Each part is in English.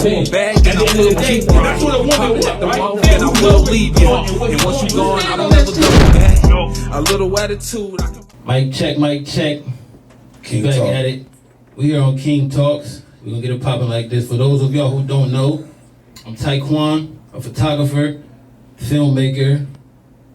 to a bag, and I will keep rocking. Pop at the mouth, and I will leave you. And once you gone, I don't ever go back. A little attitude. Mic check, mic check. King Back Talk. at it. We here on King Talks. We're gonna get it popping like this. For those of y'all who don't know, I'm Taekwon, a photographer, filmmaker,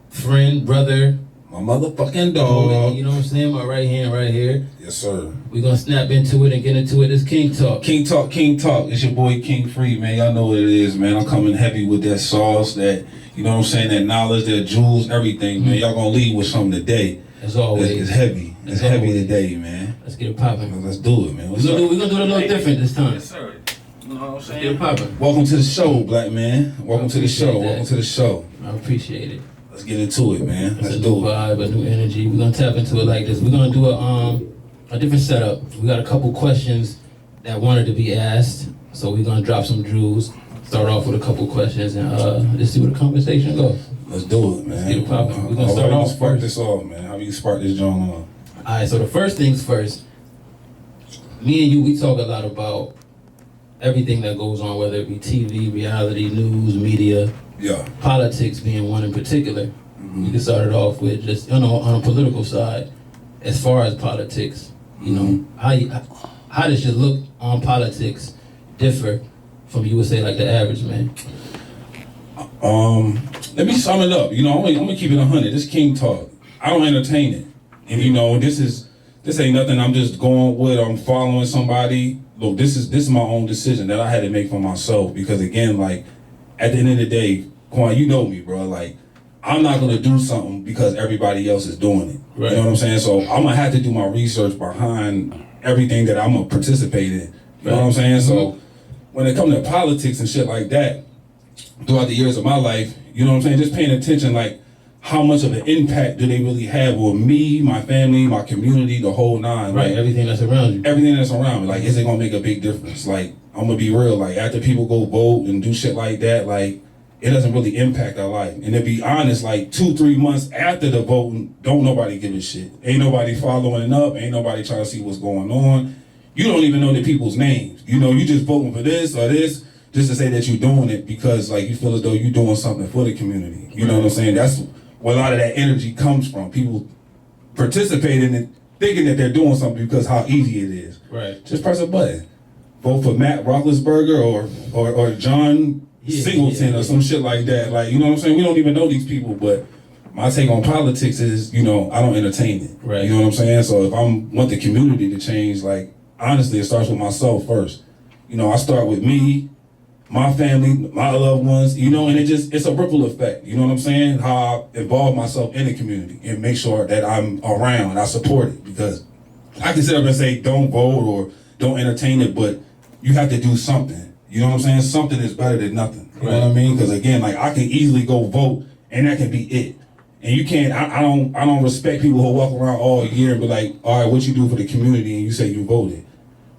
friend, brother. My motherfucking dog. You know what I'm saying? My right hand right here. Yes, sir. We're gonna snap into it and get into it. It's King Talk. King Talk, King Talk. It's your boy King Free, man. Y'all know what it is, man. I'm coming heavy with that sauce, that, you know what I'm saying, that knowledge, that jewels, everything, man. Y'all gonna leave with something today. As always. It's heavy. It's heavy today, man. Let's get it popping. Let's do it, man. We're gonna do it a little different this time. Yes, sir. You know what I'm Let's get saying? it popping. Welcome to the show, black man. Welcome to the show. Appreciate that. Welcome to the show. I appreciate it. Let's get into it, man. It's Let's a do new it. vibe, a new energy. We're gonna tap into it like this. We're gonna do a different setup. We got a couple questions that wanted to be asked, so we're gonna drop some jewels. Start off with a couple questions and let's see where the conversation goes. Let's do it, man. Let's get it popping. We're gonna How start you off spark first. this off, man? How do you spark this joint off? All right. So the first things first. Me and you, we talk a lot about everything that goes on, whether it be TV, reality, news, media, Yeah. politics being one in particular. We can start it off with just, you know, on a political side, as far as politics, you know, how does your look on politics differ from, you would say, like the average man? Let me sum it up. You know, I'm gonna keep it 100. This King Talk. I don't entertain it, and you know, this ain't nothing I'm just going with. I'm following somebody. Look, this is my own decision that I had to make for myself, because again, like, at the end of the day, Quan, you know me, bro. Like, I'm not gonna do something because everybody else is doing it. Right. You know what I'm saying? So I'm gonna have to do my research behind everything that I'm gonna participate in. You know what I'm saying? So when it comes to politics and shit like that, throughout the years of my life, you know what I'm saying, just paying attention, like, how much of an impact do they really have on me, my family, my community, the whole nine. Right, Like, everything that's around you. everything that's around me. Like, is it gonna make a big difference? Like, I'm gonna be real, like, after people go vote and do shit like that, like, it doesn't really impact our life. And to be honest, like, 2-3 months after the voting, don't nobody give a shit. Ain't nobody following it up, ain't nobody trying to see what's going on. You don't even know the people's names. You know, you just voting for this or this, just to say that you're doing it because, like, you feel as though you're doing something for the community. You know what I'm saying? That's where a lot of that energy comes from. People participating and thinking that they're doing something because how easy it is. Right. Just press a button. Vote for Matt Roethlisberger or John Singleton or some shit like that. Like, you know what I'm saying? We don't even know these people, but my take on politics is, you know, I don't entertain it. Right. You know what I'm saying? So if I want the community to change, like, honestly, it starts with myself first. You know, I start with me, my family, my loved ones, you know, and it's a ripple effect. You know what I'm saying? How I involve myself in the community and make sure that I'm around, I support it, because I can sit up and say don't vote or don't entertain it, but you have to do something. You know what I'm saying? Something is better than nothing. You know what I mean? Because again, like, I can easily go vote and that can be it. And you can't, I don't respect people who walk around all year and be like, all right, what you do for the community, and you say you voted.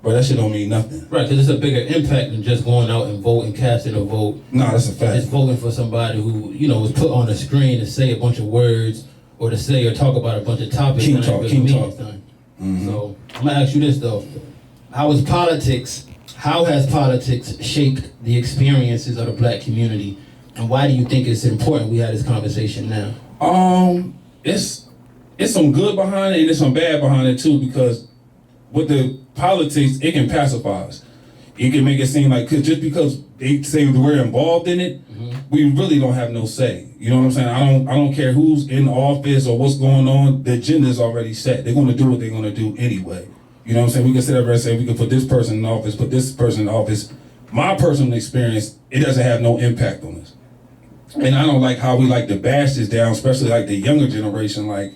Bro, that shit don't mean nothing. Right, because it's a bigger impact than just going out and voting, casting a vote. Nah, that's a fact. It's voting for somebody who, you know, was put on a screen to say a bunch of words or to say or talk about a bunch of topics. King that talk, ain't king really talk. mean anything. So I'm gonna ask you this though: how has politics shaped the experiences of the black community, and why do you think it's important we have this conversation now? It's some good behind it and there's some bad behind it too, because with the politics, it can pacify us. It can make it seem like, cause just because they say we're involved in it, we really don't have no say. You know what I'm saying? I don't care who's in office or what's going on. The agenda's already set. They're gonna do what they're gonna do anyway. You know what I'm saying? We can sit up there and say we can put this person in office, put this person in office. My personal experience, it doesn't have no impact on us. And I don't like how we like to bash this down, especially like the younger generation, like,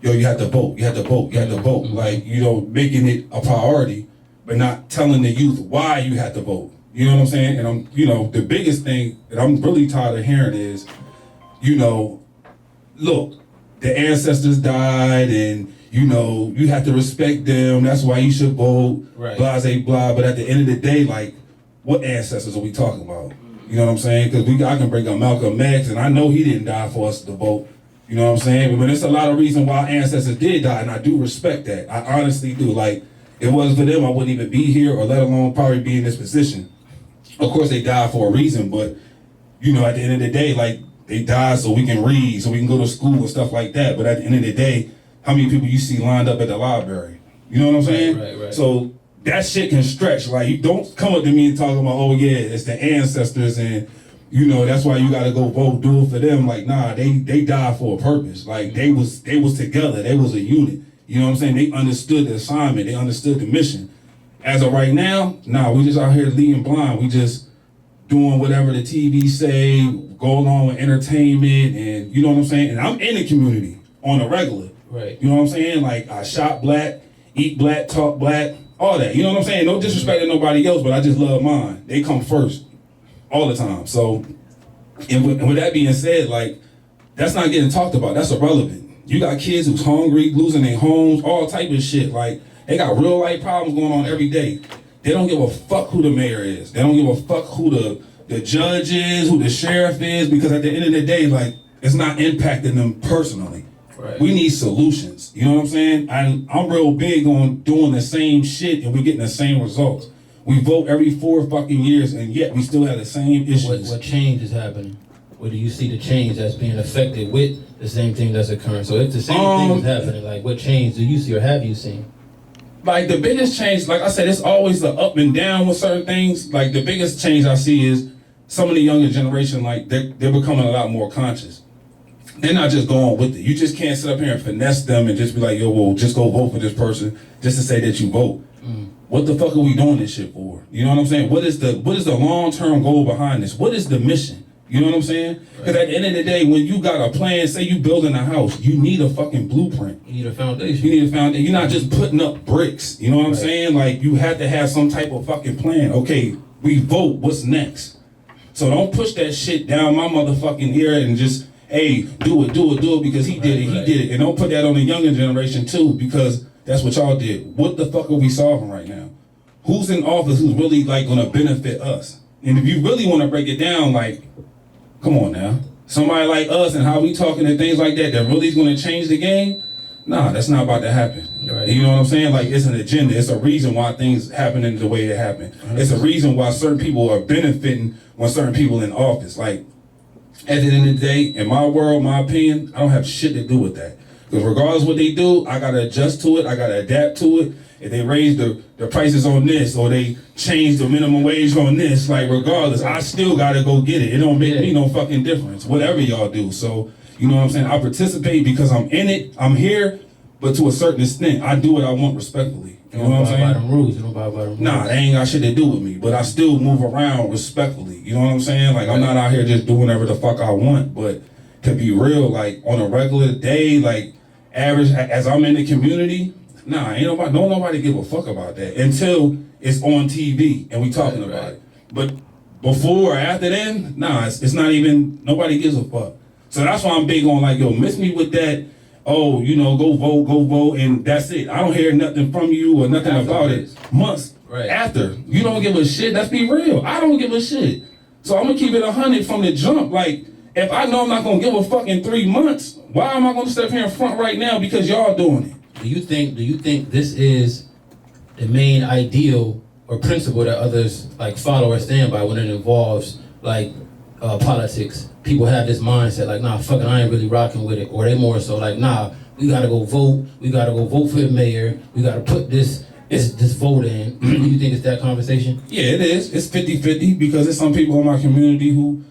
yo, you have to vote, you have to vote, you have to vote. Like, you know, making it a priority, but not telling the youth why you have to vote. You know what I'm saying? And you know, the biggest thing that I'm really tired of hearing is, you know, look, the ancestors died and, you know, you have to respect them. That's why you should vote, Right. blah, say, blah. But at the end of the day, like, what ancestors are we talking about? You know what I'm saying? Because I can bring up Malcolm X, and I know he didn't die for us to vote. You know what I'm saying? But there's a lot of reason why ancestors did die, and I do respect that. I honestly do. Like, if it wasn't for them, I wouldn't even be here, or let alone probably be in this position. Of course, they died for a reason, but you know, at the end of the day, like they died so we can read, so we can go to school and stuff like that. But at the end of the day, how many people you see lined up at the library? You know what I'm saying? Right. So that shit can stretch. Like, you don't come up to me and talk about, oh yeah, it's the ancestors and you know that's why you gotta go vote, do it for them. Like, nah, they died for a purpose. Like they was together, they was a unit. You know what I'm saying? They understood the assignment, they understood the mission. As of right now, nah, we just out here leading blind. We just doing whatever the TV say, go along with entertainment, and you know what I'm saying? And I'm in the community on a regular. Right. You know what I'm saying? Like, I shop black, eat black, talk black, all that. You know what I'm saying? No disrespect to nobody else, but I just love mine. They come first all the time. So, and with that being said, like, that's not getting talked about. That's irrelevant. You got kids who's hungry, losing their homes, all type of shit. Like, they got real life problems going on every day. They don't give a fuck who the mayor is. They don't give a fuck who the judge is, who the sheriff is, because at the end of the day, like, it's not impacting them personally. Right. We need solutions. You know what I'm saying? I'm real big on doing the same shit and we're getting the same results. We vote every 4 fucking years and yet we still have the same issues. What change is happening? Where do you see the change that's being affected with the same thing that's occurring? So if the same thing is happening, like what change do you see or have you seen? Like the biggest change, like I said, it's always the up and down with certain things. Like the biggest change I see is some of the younger generation, like they're becoming a lot more conscious. They're not just going with it. You just can't sit up here and finesse them and just be like, yo, well, just go vote for this person just to say that you vote. What the fuck are we doing this shit for? You know what I'm saying? What is the long-term goal behind this? What is the mission? You know what I'm saying? Because at the end of the day, when you got a plan, say you building a house, you need a fucking blueprint. You need a foundation. You need a foundation. You're not just putting up bricks. You know what I'm saying? Like, you have to have some type of fucking plan. Okay, we vote. What's next? So don't push that shit down my motherfucking ear and just, hey, do it because he did it. And don't put that on the younger generation too, because that's what y'all did. What the fuck are we solving right now? Who's in office who's really like gonna benefit us? And if you really want to break it down, like, come on now. Somebody like us and how we talking and things like that really is gonna change the game? Nah, that's not about to happen. Right. You know what I'm saying? Like, it's an agenda. It's a reason why things happen in the way it happened. It's a reason why certain people are benefiting when certain people in office. Like, at the end of the day, in my world, my opinion, I don't have shit to do with that. Because regardless what they do, I gotta adjust to it, I gotta adapt to it. If they raise the prices on this or they change the minimum wage on this, like regardless, I still gotta go get it. It don't make me no fucking difference, whatever y'all do. So, you know what I'm saying? I participate because I'm in it, I'm here, but to a certain extent, I do what I want respectfully. You know what I'm saying? By them rules. You don't buy by them rules. Nah, they ain't got shit to do with me, but I still move around respectfully. You know what I'm saying? Like, I'm not out here just doing whatever the fuck I want, but to be real, like, on a regular day, like, average, as I'm in the community, nah, don't nobody give a fuck about that until it's on TV and we talking about it. But before or after then, nah, it's not even, nobody gives a fuck. So that's why I'm big on, like, yo, miss me with that, oh, you know, go vote, and that's it. I don't hear nothing from you or nothing about it. Months after. You don't give a shit. Let's be real. I don't give a shit. So I'm gonna keep it 100 from the jump. Like, if I know I'm not gonna give a fuck in 3 months, why am I gonna step here in front right now because y'all doing it? Do you think this is the main ideal or principle that others like follow or stand by when it involves like politics? People have this mindset like, nah, fuck it, I ain't really rocking with it. Or they more so like, nah, we gotta go vote. We gotta go vote for the mayor. We gotta put this vote in. Do you think it's that conversation? Yeah, it is. It's 50-50 because there's some people in my community who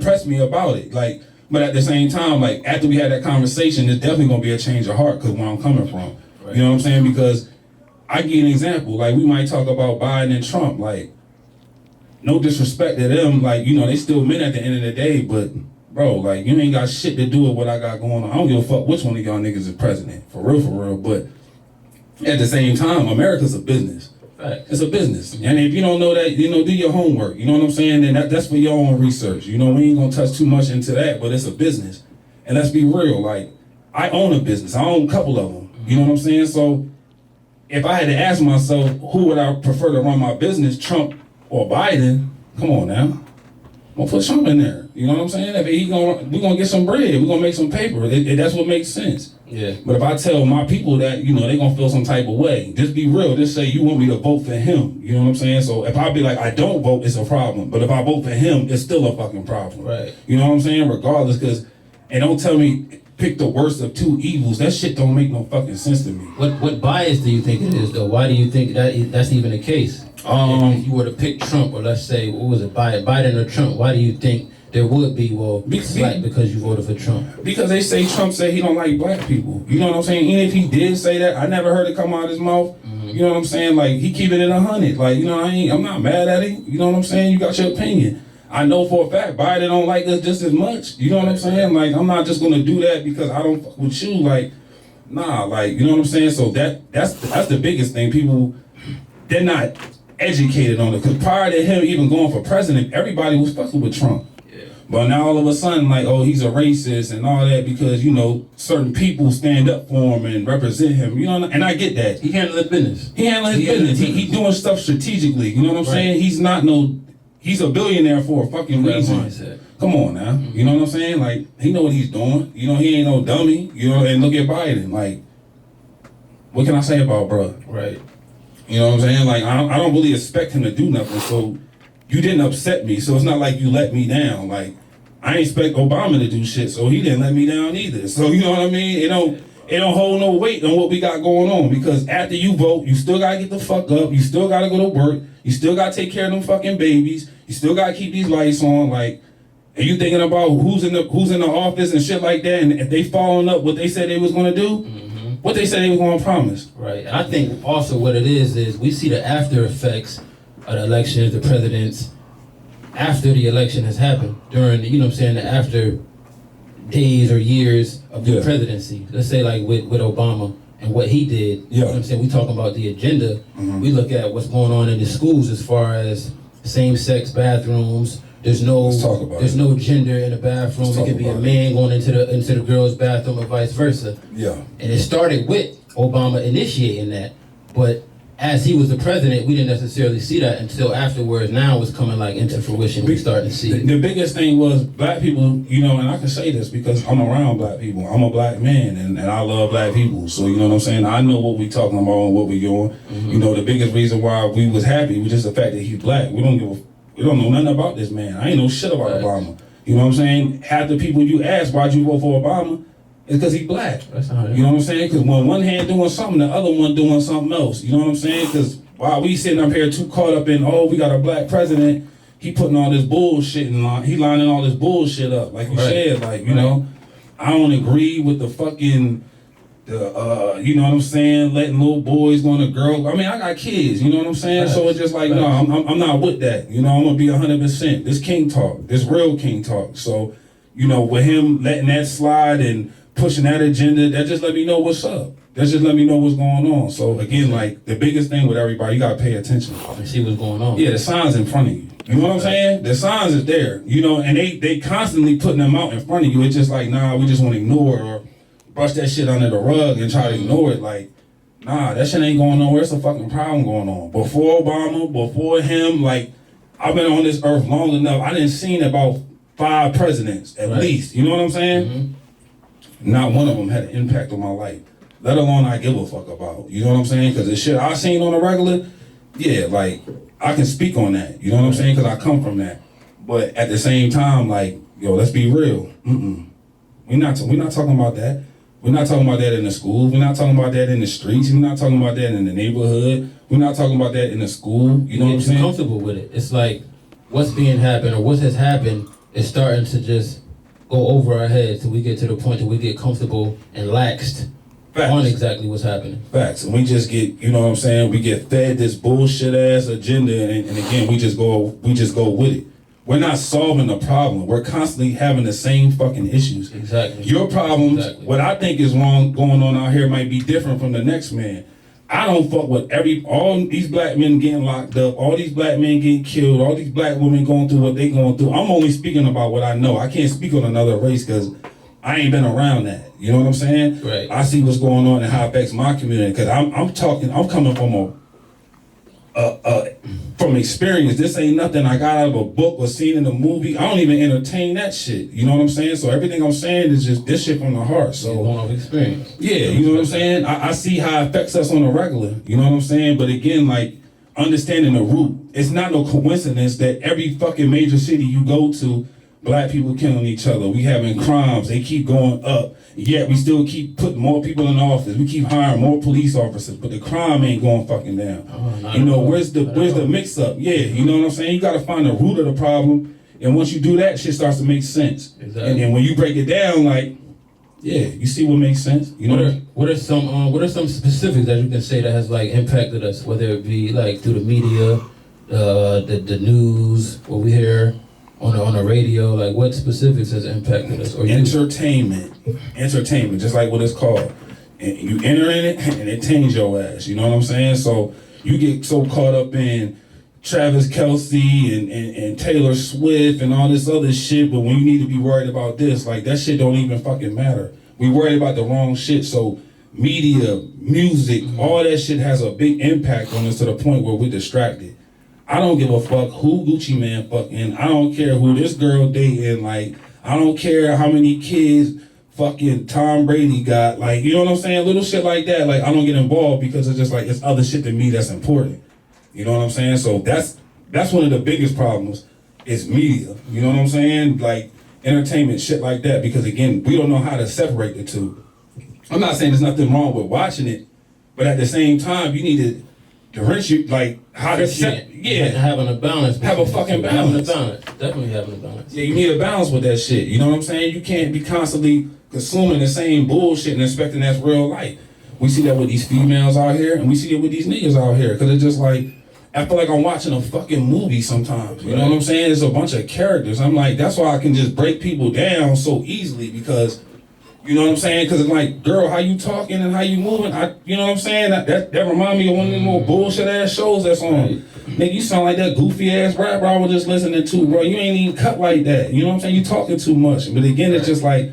press me about it. Like, but at the same time, like, after we had that conversation, there's definitely gonna be a change of heart because where I'm coming from. Right. You know what I'm saying? Because I give you an example. Like, we might talk about Biden and Trump. Like, no disrespect to them. Like, you know, they still men at the end of the day. But, bro, like, you ain't got shit to do with what I got going on. I don't give a fuck which one of y'all niggas is president. For real. But at the same time, America's a business. Right. It's a business. And if you don't know that, you know, do your homework. You know what I'm saying? Then that's for your own research. You know, we ain't gonna touch too much into that, but it's a business. And let's be real, like, I own a business. I own a couple of them. You know what I'm saying? So if I had to ask myself, who would I prefer to run my business, Trump or Biden? Come on now. I'm gonna put Trump in there. You know what I'm saying? If we gonna get some bread, we gonna make some paper. That's what makes sense. Yeah. But if I tell my people that, you know, they gonna feel some type of way, just be real. Just say you want me to vote for him. You know what I'm saying? So if I be like, I don't vote, it's a problem. But if I vote for him, it's still a fucking problem. Right. You know what I'm saying? Regardless, because, and don't tell me pick the worst of two evils. That shit don't make no fucking sense to me. What bias do you think it is though? Why do you think that's even the case? If you were to pick Trump, or let's say, what was it, Biden or Trump, why do you think there would be, slack because you voted for Trump? Because they say Trump said he don't like black people. You know what I'm saying? Even if he did say that, I never heard it come out of his mouth. You know what I'm saying? Like, he keep it in 100. Like, you know, I'm not mad at him. You know what I'm saying? You got your opinion. I know for a fact Biden don't like us just as much. You know what I'm saying? Like, I'm not just gonna do that because I don't fuck with you. Like, nah, like, you know what I'm saying? So that's the biggest thing. People, they're not educated on it. Because prior to him even going for president, everybody was fucking with Trump. Yeah. But now all of a sudden, like, oh, he's a racist and all that because, you know, certain people stand up for him and represent him. You know, and I get that. He handled his business. He handling his business. He doing stuff strategically. You know what I'm saying? He's a billionaire for a fucking reason. Mindset. Come on now. You know what I'm saying? Like, he know what he's doing. You know, he ain't no dummy. You know, and look at Biden. Like, what can I say about bruh? Right. You know what I'm saying? Like, I don't really expect him to do nothing. So, you didn't upset me. So, it's not like you let me down. Like, I ain't expect Obama to do shit. So, he didn't let me down either. So, you know what I mean? It don't hold no weight on what we got going on. Because after you vote, you still gotta get the fuck up. You still gotta go to work. You still gotta take care of them fucking babies. You still gotta keep these lights on. Like, are you thinking about who's in the office and shit like that? And if they following up what they said they was gonna do, what they said they was gonna promise. Right. And I think also what it is we see the after effects of the elections, the presidents, after the election has happened, during the, you know what I'm saying, the after days or years of the presidency. Let's say like with Obama and what he did. You know what I'm saying? We talking about the agenda. We look at what's going on in the schools as far as same-sex bathrooms. There's no gender in the bathroom. It could be a man going into the girl's bathroom or vice versa. Yeah. And it started with Obama initiating that, but as he was the president, we didn't necessarily see that until afterwards. Now it's coming like into fruition. We starting to see it. The biggest thing was black people, you know, and I can say this because I'm around black people. I'm a black man and I love black people. So, you know what I'm saying? I know what we talking about and what we doing. You know, the biggest reason why we was happy was just the fact that he's black. We don't know nothing about this man. I ain't know shit about Obama. You know what I'm saying? Half the people you ask, why'd you vote for Obama? It's because he's black. That's not it. You know what I'm saying? Because when one hand doing something, the other one doing something else. You know what I'm saying? Because while we sitting up here too caught up in, oh, we got a black president, he putting all this bullshit he lining all this bullshit up. Like you said, like, you know, I don't agree with the fucking, you know what I'm saying, letting little boys go to girls. I mean, I got kids, you know what I'm saying? So it's just like, no, I'm not with that. You know, I'm going to be 100%. This king talk, this real king talk. So, you know, with him letting that slide and pushing that agenda, that just let me know what's up. That just let me know what's going on. So again, like, the biggest thing with everybody, you gotta pay attention and see what's going on. Yeah, the signs in front of you. You know what I'm saying? The signs is there. You know, and they constantly putting them out in front of you. It's just like, nah, we just want to ignore it or brush that shit under the rug and try to ignore it. Like, nah, that shit ain't going nowhere. It's a fucking problem going on. Before Obama, before him, like, I've been on this earth long enough. I didn't seen about 5 presidents at least. You know what I'm saying? Not one of them had an impact on my life, let alone I give a fuck about. You know what I'm saying? Because the shit I seen on a regular, yeah, like, I can speak on that. You know what I'm saying? Because I come from that. But at the same time, like, yo, let's be real. We're not talking about that. We're not talking about that in the schools. We're not talking about that in the streets. We're not talking about that in the neighborhood. We're not talking about that in the school. You know what I'm saying? Comfortable with it. It's like what's being happened or what has happened is starting to just go over our heads till we get to the point that we get comfortable and laxed on exactly what's happening. Facts. And we just get, you know what I'm saying, we get fed this bullshit ass agenda and again we just go with it. We're not solving the problem. We're constantly having the same fucking issues. Exactly. Your problems, what I think is wrong going on out here might be different from the next man. I don't fuck with all these black men getting locked up, all these black men getting killed, all these black women going through what they going through. I'm only speaking about what I know. I can't speak on another race because I ain't been around that. You know what I'm saying? Right. I see what's going on and how it affects my community because I'm coming from from experience. This ain't nothing I got out of a book or seen in a movie. I don't even entertain that shit. You know what I'm saying? So everything I'm saying is just this shit from the heart. So Going off experience. yeah, you know what I'm saying? I see how it affects us on a regular. You know what I'm saying? But again, like, understanding the root. It's not no coincidence that every fucking major city you go to, black people killing each other. We having crimes. They keep going up. Yet we still keep putting more people in office. We keep hiring more police officers, but the crime ain't going fucking down. You know, where's the mix up? Yeah, you know what I'm saying? You gotta find the root of the problem. And once you do that, shit starts to make sense. Exactly. And when you break it down, like, yeah, you see what makes sense. You know What are some specifics that you can say that has like impacted us, whether it be like through the media, the news, what we hear on the radio, like what specifics has impacted us? Or entertainment, just like what it's called. And you enter in it, and it taints your ass. You know what I'm saying? So you get so caught up in Travis Kelce and Taylor Swift and all this other shit, but when you need to be worried about this, like that shit don't even fucking matter. We worried about the wrong shit. So media, music, all that shit has a big impact on us to the point where we're distracted. I don't give a fuck who Gucci Man fucking. I don't care who this girl dating. Like, I don't care how many kids fucking Tom Brady got. Like, you know what I'm saying? Little shit like that. Like, I don't get involved because it's just like, it's other shit to me that's important. You know what I'm saying? So that's one of the biggest problems is media. You know what I'm saying? Like, entertainment, shit like that. Because again, we don't know how to separate the two. I'm not saying there's nothing wrong with watching it, but at the same time, you need to differentiate, like, how to having a balance. Have a fucking balance. Definitely having a balance. Yeah, you need a balance with that shit. You know what I'm saying? You can't be constantly consuming the same bullshit and expecting that's real life. We see that with these females out here, and we see it with these niggas out here. Cause it's just like, I feel like I'm watching a fucking movie sometimes. You know what I'm saying? There's a bunch of characters. I'm like, that's why I can just break people down so easily because, you know what I'm saying? Because it's like, girl, how you talking and how you moving? You know what I'm saying? That remind me of one of them more bullshit ass shows that's on. Right. Nigga, you sound like that goofy ass rapper I was just listening to, bro. You ain't even cut like that. You know what I'm saying? You talking too much. But again, it's just like,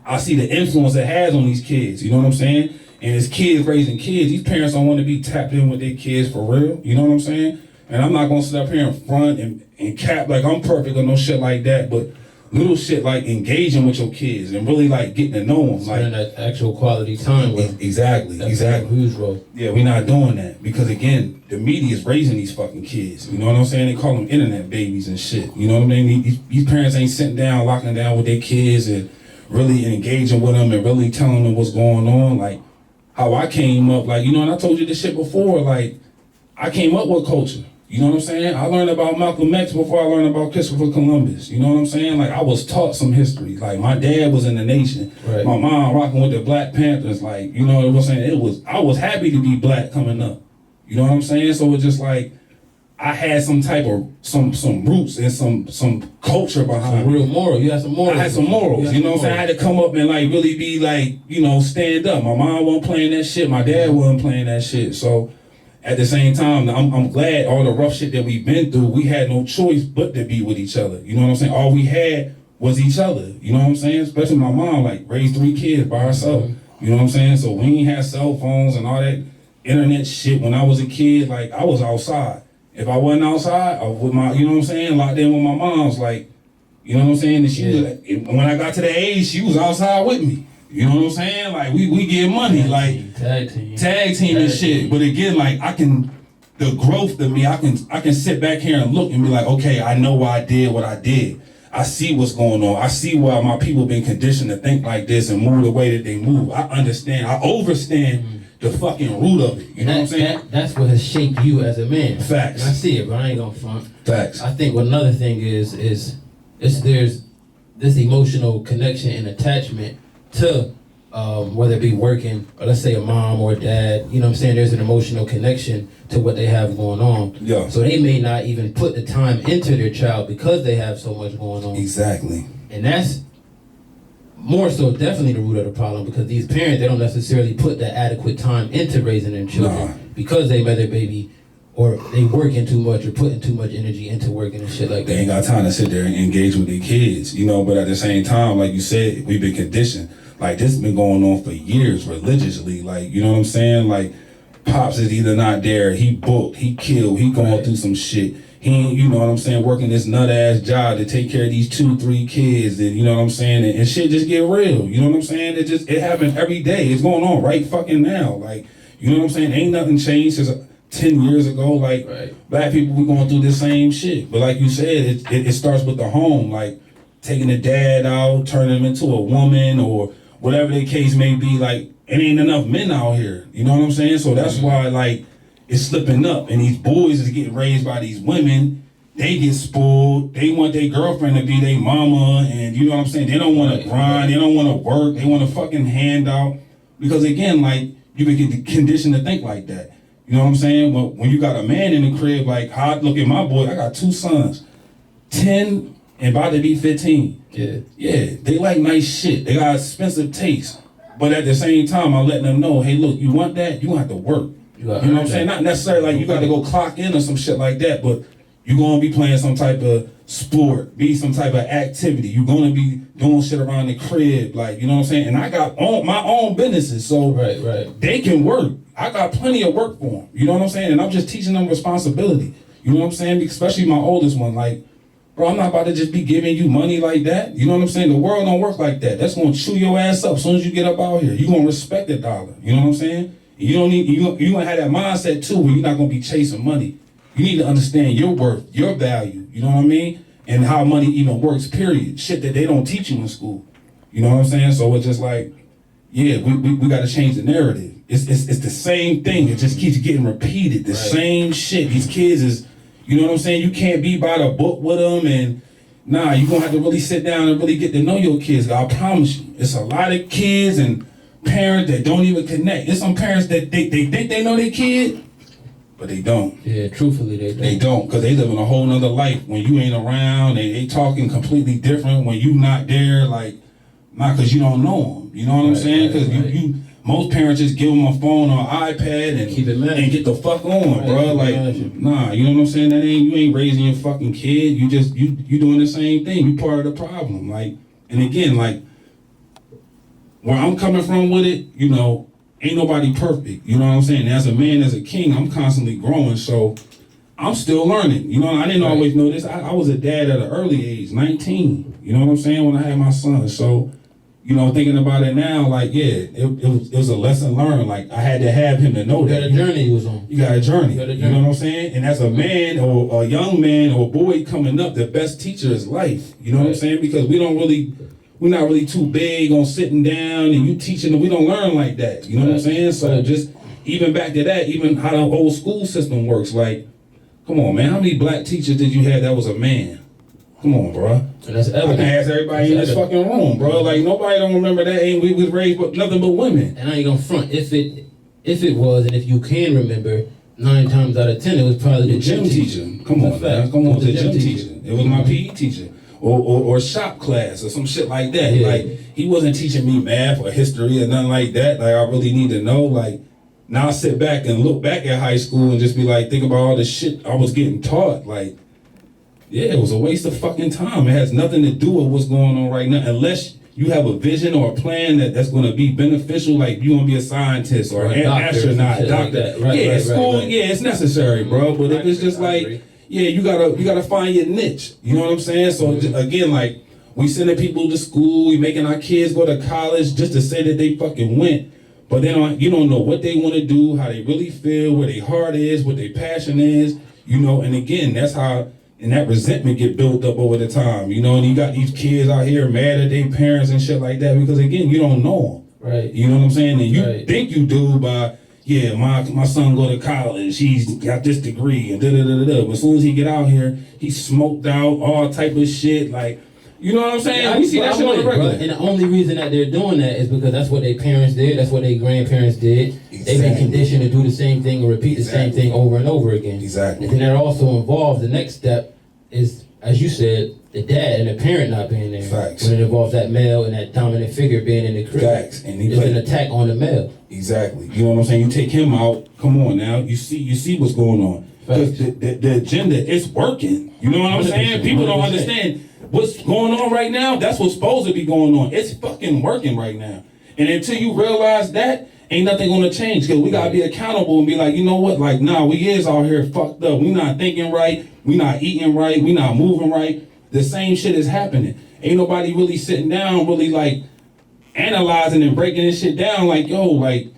I see the influence it has on these kids. You know what I'm saying? And as kids raising kids, these parents don't want to be tapped in with their kids for real. You know what I'm saying? And I'm not going to sit up here in front and cap like I'm perfect or no shit like that. But little shit like engaging with your kids and really like getting to know them. Spending that actual quality time with them. Exactly. A huge role. Yeah, we're not doing that. Because again, the media is raising these fucking kids. You know what I'm saying? They call them internet babies and shit. You know what I mean? These parents ain't sitting down, locking down with their kids and really engaging with them and really telling them what's going on. Like, how I came up, like, you know, and I told you this shit before, like, I came up with culture. You know what I'm saying? I learned about Malcolm X before I learned about Christopher Columbus. You know what I'm saying? Like, I was taught some history. Like, my dad was in the Nation. Right. My mom rocking with the Black Panthers. Like, you know what I'm saying? I was happy to be black coming up. You know what I'm saying? So it's just like, I had some type of, some roots and some culture behind some real moral. You had some morals. I had some morals. You know what I'm saying? I had to come up and like really be like, you know, stand up. My mom wasn't playing that shit. My dad wasn't playing that shit. So at the same time, I'm glad all the rough shit that we've been through, we had no choice but to be with each other. You know what I'm saying? All we had was each other. You know what I'm saying? Especially my mom, like, raised 3 kids by herself. You know what I'm saying? So we ain't had cell phones and all that internet shit. When I was a kid, like, I was outside. If I wasn't outside, I was with my, you know what I'm saying, locked in with my mom's, like, you know what I'm saying? And she was, when I got to the age, she was outside with me. You know what I'm saying? Like, we get money, like, tag team and shit. But again, like, the growth of me, I can sit back here and look and be like, okay, I know why I did what I did. I see what's going on. I see why my people been conditioned to think like this and move the way that they move. I understand. I overstand the fucking root of it. You know what I'm saying? That's what has shaped you as a man. Facts. And I see it, but I ain't gonna front. Facts. I think another thing is there's this emotional connection and attachment to whether it be working or let's say a mom or a dad. You know what I'm saying? There's an emotional connection to what they have going on. Yeah. So they may not even put the time into their child because they have so much going on. Exactly. And that's more so definitely the root of the problem because these parents, they don't necessarily put the adequate time into raising their children because they met their baby or they working too much or putting too much energy into working and shit like that. They ain't got time to sit there and engage with their kids, you know, but at the same time, like you said, we've been conditioned. Like, this has been going on for years religiously. Like, you know what I'm saying? Like, Pops is either not there, he booked, he killed, he going through some shit. he ain't, you know what I'm saying, working this nut ass job to take care of these 2-3 kids, and you know what I'm saying, and shit just get real. You know what I'm saying? It happens every day. It's going on right fucking now. Like, you know what I'm saying? Ain't nothing changed since 10 years ago. Like, black people, we going through the same shit. But like you said, it starts with the home. Like, taking the dad out, turning him into a woman, or whatever the case may be. Like, it ain't enough men out here. You know what I'm saying? So that's why, like, it's slipping up. And these boys is getting raised by these women. They get spoiled. They want their girlfriend to be their mama. And you know what I'm saying? They don't want to grind. They don't want to work. They want to fucking hand out. Because, again, like, you can get conditioned to think like that. You know what I'm saying? Well, when you got a man in the crib, like, how I look at my boy, I got 2 sons. 10 and about to be 15. Yeah, they like nice shit. They got expensive taste. But at the same time, I'm letting them know, hey, look, you want that? You have to work. You know what I'm saying? Not necessarily like you got to go clock in or some shit like that, but you're going to be playing some type of sport, be some type of activity. You're going to be doing shit around the crib, like, you know what I'm saying? And I got my own businesses, so they can work. I got plenty of work for them. You know what I'm saying? And I'm just teaching them responsibility. You know what I'm saying? Especially my oldest one, like, bro, I'm not about to just be giving you money like that. You know what I'm saying? The world don't work like that. That's going to chew your ass up as soon as you get up out here. You're going to respect the dollar. You know what I'm saying? You don't need, you going to have that mindset too where you're not going to be chasing money. You need to understand your worth, your value. You know what I mean? And how money even works, period. Shit that they don't teach you in school. You know what I'm saying? So it's just like, yeah, we got to change the narrative. It's the same thing. It just keeps getting repeated. The same shit. These kids is, you know what I'm saying? You can't be by the book with them, and nah, you're going to have to really sit down and really get to know your kids. I promise you. It's a lot of kids and parents that don't even connect. There's some parents that they think they know their kid, but they don't. Yeah, truthfully, they don't. They don't, because they live in a whole nother life. When you ain't around, they talking completely different. When you not there, like, not because you don't know them. You know what I'm saying? Because you most parents just give them a phone or an iPad and keep it mad and get the fuck on, bro. Like, nah, you know what I'm saying? You ain't raising your fucking kid. You just you doing the same thing. You part of the problem. Like, and again, like, where I'm coming from with it, you know, ain't nobody perfect. You know what I'm saying? As a man, as a king, I'm constantly growing, so I'm still learning. You know, I didn't always know this. I was a dad at an early age, 19. You know what I'm saying? When I had my son, so. You know, thinking about it now, like, yeah, it was a lesson learned. Like, I had to have him to know that. You got a journey he was on. You got a journey. You know what I'm saying? And as a man or a young man or a boy coming up, the best teacher is life. You know what I'm saying? Because we're not really too big on sitting down and you teaching them. We don't learn like that. You know what I'm saying? So just even back to that, even how the old school system works. Like, come on, man. How many black teachers did you have that was a man? Come on, bro. And that's evident. I can ask everybody in this fucking room, bro. Like, nobody don't remember that. We was raised with nothing but women. And I ain't gonna front. If it was, and if you can remember, 9 times out of 10, it was probably the gym teacher. Come on, man. Come on, it was the gym teacher. It was my PE teacher. Or shop class or some shit like that. Yeah. Like, he wasn't teaching me math or history or nothing like that. Like, I really need to know. Like, now I sit back and look back at high school and just be like, think about all the shit I was getting taught. Like, yeah, it was a waste of fucking time. It has nothing to do with what's going on right now. Unless you have a vision or a plan that's going to be beneficial, like you want to be a scientist or an astronaut, doctor. Like school, it's necessary, bro. But if it's just like, you gotta find your niche. You know what I'm saying? So again, like, we sending people to school, we making our kids go to college just to say that they fucking went. But then you don't know what they want to do, how they really feel, where their heart is, what their passion is. You know, and again, that's how. And that resentment get built up over the time, you know, and you got these kids out here mad at their parents and shit like that because, again, you don't know them. Right. You know what I'm saying? And you think you do by, my son go to college, he's got this degree and da-da-da-da-da. But as soon as he get out here, he's smoked out, all type of shit, like, you know what I'm saying? We see that shit on the regular. And the only reason that they're doing that is because that's what their parents did, that's what their grandparents did. Exactly. They've been conditioned to do the same thing and repeat the same thing over and over again. Exactly. And then that also involves the next step is, as you said, the dad and the parent not being there. Facts. When it involves that male and that dominant figure being in the crib. Facts. And it's an attack on the male. Exactly. You know what I'm saying? You take him out, come on now, you see what's going on. Because the agenda is working. You know what I'm saying? People don't understand what's going on right now. That's what's supposed to be going on. It's fucking working right now. And until you realize that, ain't nothing gonna change because we gotta be accountable and be like, you know what, like, nah, we is out here fucked up. We not thinking right, we not eating right, we not moving right. The same shit is happening. Ain't nobody really sitting down, really like analyzing and breaking this shit down. Like, yo, like,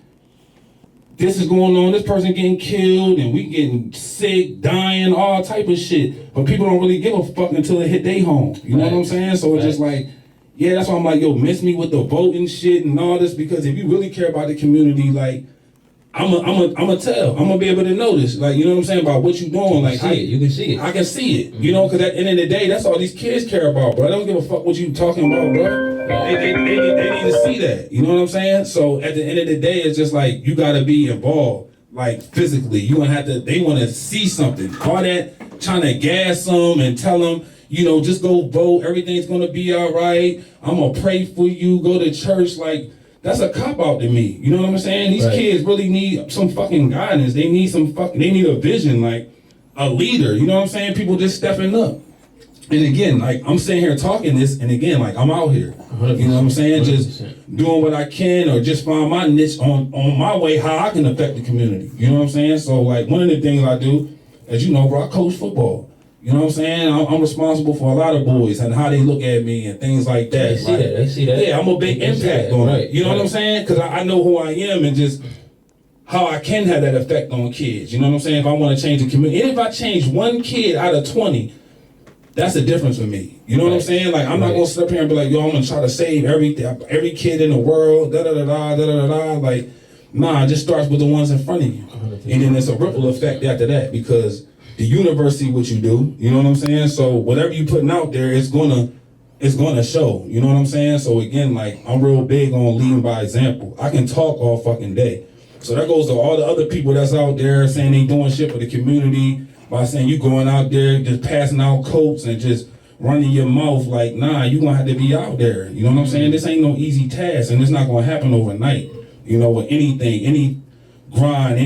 this is going on, this person getting killed, and we getting sick, dying, all type of shit. But people don't really give a fuck until it hit their home. You know what I'm saying? So it's just like, yeah, that's why I'm like, yo, miss me with the voting shit and all this, because if you really care about the community, like, I'm gonna be able to notice, like, you know what I'm saying, about what you doing. Like, you can see it. I can see it, you know, because at the end of the day, that's all these kids care about, bro. I don't give a fuck what you talking about, bro. They need to see that, you know what I'm saying? So at the end of the day, it's just like, you gotta be involved, like, physically. You gonna have to, they wanna see something. All that trying to gas them and tell them, you know, just go vote, everything's gonna be all right, I'm gonna pray for you, go to church, like, that's a cop-out to me, you know what I'm saying? These kids really need some fucking guidance, they need they need a vision, like, a leader, you know what I'm saying? People just stepping up. And again, like, I'm sitting here talking this, and again, like, I'm out here, you know what I'm saying? 100%. Just doing what I can, or just find my niche on my way, how I can affect the community, you know what I'm saying? So, like, one of the things I do, as you know, bro, I coach football. You know what I'm saying? I'm responsible for a lot of boys and how they look at me and things like that. They see that. Yeah, I'm a big impact on it. You know what I'm saying? Because I know who I am and just how I can have that effect on kids. You know what I'm saying? If I want to change the community. And if I change one kid out of 20, that's the difference for me. You know what I'm saying? Like, I'm not going to sit up here and be like, yo, I'm going to try to save every kid in the world, da-da-da-da. Like, nah, it just starts with the ones in front of you. 100%. And then it's a ripple effect after that, because the universe see what you do, you know what I'm saying? So whatever you putting out there, it's gonna show, you know what I'm saying? So again, like, I'm real big on leading by example. I can talk all fucking day. So that goes to all the other people that's out there saying they doing shit for the community by saying you going out there just passing out coats and just running your mouth. Like, nah, you gonna have to be out there. You know what I'm saying? This ain't no easy task, and it's not gonna happen overnight. You know, with anything, any grind,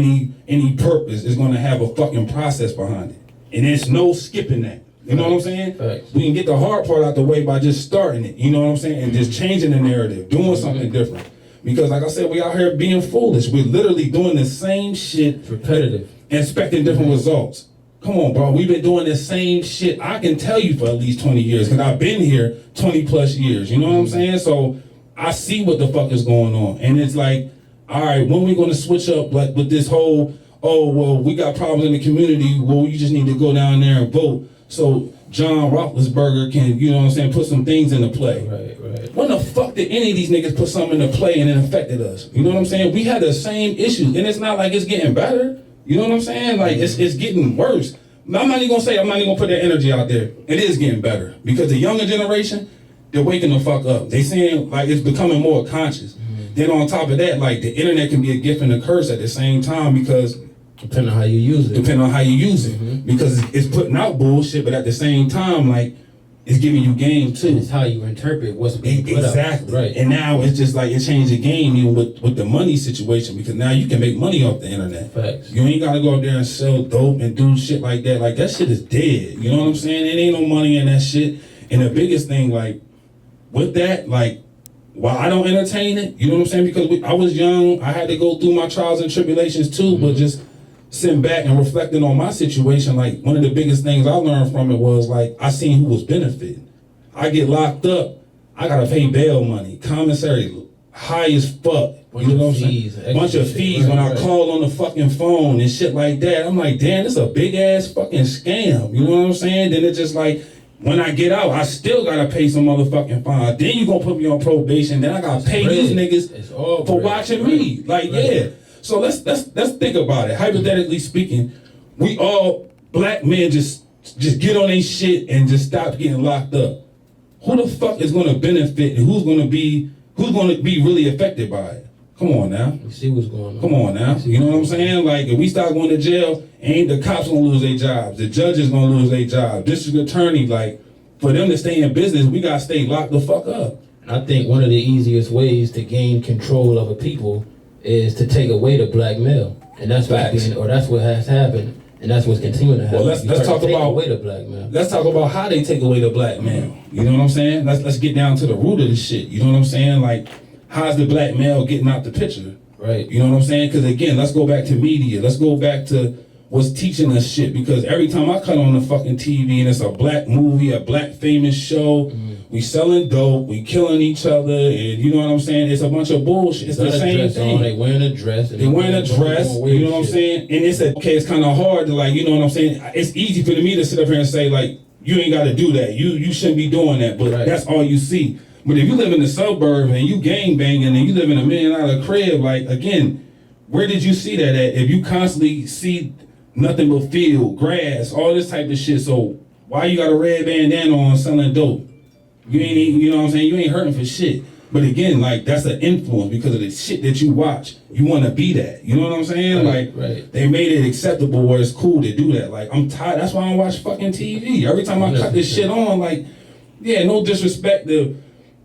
any purpose is gonna have a fucking process behind it. And there's no skipping that. You know what I'm saying? Facts. We can get the hard part out the way by just starting it, you know what I'm saying? And just changing the narrative, doing something different. Because like I said, we out here being foolish. We're literally doing the same shit. It's repetitive. Expecting different results. Come on, bro. We've been doing the same shit, I can tell you, for at least 20 years. Because I've been here 20 plus years. You know what I'm saying? So I see what the fuck is going on. And it's like, all right, when we going to switch up, like, with this whole, oh, well, we got problems in the community, well, you just need to go down there and vote so John Roethlisberger can, you know what I'm saying, put some things into play. Right. When the fuck did any of these niggas put something into play and it affected us? You know what I'm saying? We had the same issues, and it's not like it's getting better. You know what I'm saying? Like, it's getting worse. Now, I'm not even gonna put that energy out there. It is getting better, because the younger generation, they're waking the fuck up. They saying, like, it's becoming more conscious. Then on top of that, like, the internet can be a gift and a curse at the same time, because depending on how you use it. Because it's putting out bullshit, but at the same time, like, it's giving you game too. And it's how you interpret what's being put exactly. out. Right. And now it's just like, it changed the game even with the money situation, because now you can make money off the internet. Facts. You ain't gotta go out there and sell dope and do shit like that. Like, that shit is dead. You know what I'm saying? It ain't no money in that shit. And the biggest thing, like, with that, like, while I don't entertain it, you know what I'm saying? Because I was young, I had to go through my trials and tribulations too, but just sitting back and reflecting on my situation, like, one of the biggest things I learned from it was, like, I seen who was benefiting. I get locked up, I gotta pay bail money, commissary, high as fuck. You know what I'm saying? Bunch of fees when I call on the fucking phone and shit like that. I'm like, damn, this is a big ass fucking scam. You know what I'm saying? Then it's just like, when I get out, I still gotta pay some motherfucking fine. Then you gonna put me on probation. Then I gotta pay these niggas for watching me. Like, yeah. So let's think about it. Hypothetically speaking, we all black men just get on their shit and just stop getting locked up. Who the fuck is gonna benefit, and who's gonna be really affected by it? Come on now. You see what's going on. Come on now. You know what I'm saying? Like, if we start going to jail, ain't the cops gonna lose their jobs, the judges gonna lose their jobs, district attorney, like, for them to stay in business, we gotta stay locked the fuck up. I think one of the easiest ways to gain control of a people is to take away the black male. And that's what has happened. And that's what's continuing to happen. Well, let's talk about away the black man. Let's talk about how they take away the black male. You know what I'm saying? Let's get down to the root of the shit. You know what I'm saying? Like, how's the black male getting out the picture? Right. You know what I'm saying? Because again, let's go back to media. Let's go back to what's teaching us shit. Because every time I cut on the fucking TV and it's a black movie, a black famous show, we selling dope, we killing each other, and you know what I'm saying? It's a bunch of bullshit. It's the same thing. They wearing a dress. They wearing a dress, you know what I'm saying? And it's okay, it's kind of hard to like, you know what I'm saying? It's easy for me to sit up here and say like, you ain't got to do that. You shouldn't be doing that, but that's all you see. But if you live in the suburb and you gang banging and you live in $1 million crib, like again, where did you see that at? If you constantly see nothing but field, grass, all this type of shit, so why you got a red bandana on selling dope? You ain't, you know what I'm saying? You ain't hurting for shit. But again, like that's an influence because of the shit that you watch. You want to be that. You know what I'm saying? Like they made it acceptable where it's cool to do that. Like I'm tired. That's why I don't watch fucking TV. Every time I cut this shit on, like, yeah, no disrespect to.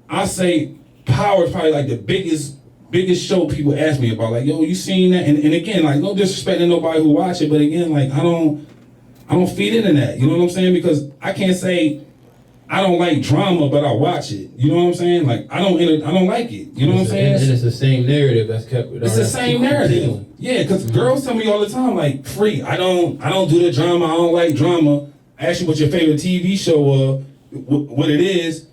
I say Power is probably like the biggest show people ask me about. Like, yo, you seen that? And again, like no disrespect to nobody who watch it, but again, like I don't feed into that. You know what I'm saying? Because I can't say I don't like drama, but I watch it. You know what I'm saying? Like I don't like it. You know what I'm saying? And it's the same narrative that's kept. It's the same narrative. Yeah, because girls tell me all the time, like, free. I don't do the drama. I don't like drama. I ask you what your favorite TV show, what it is,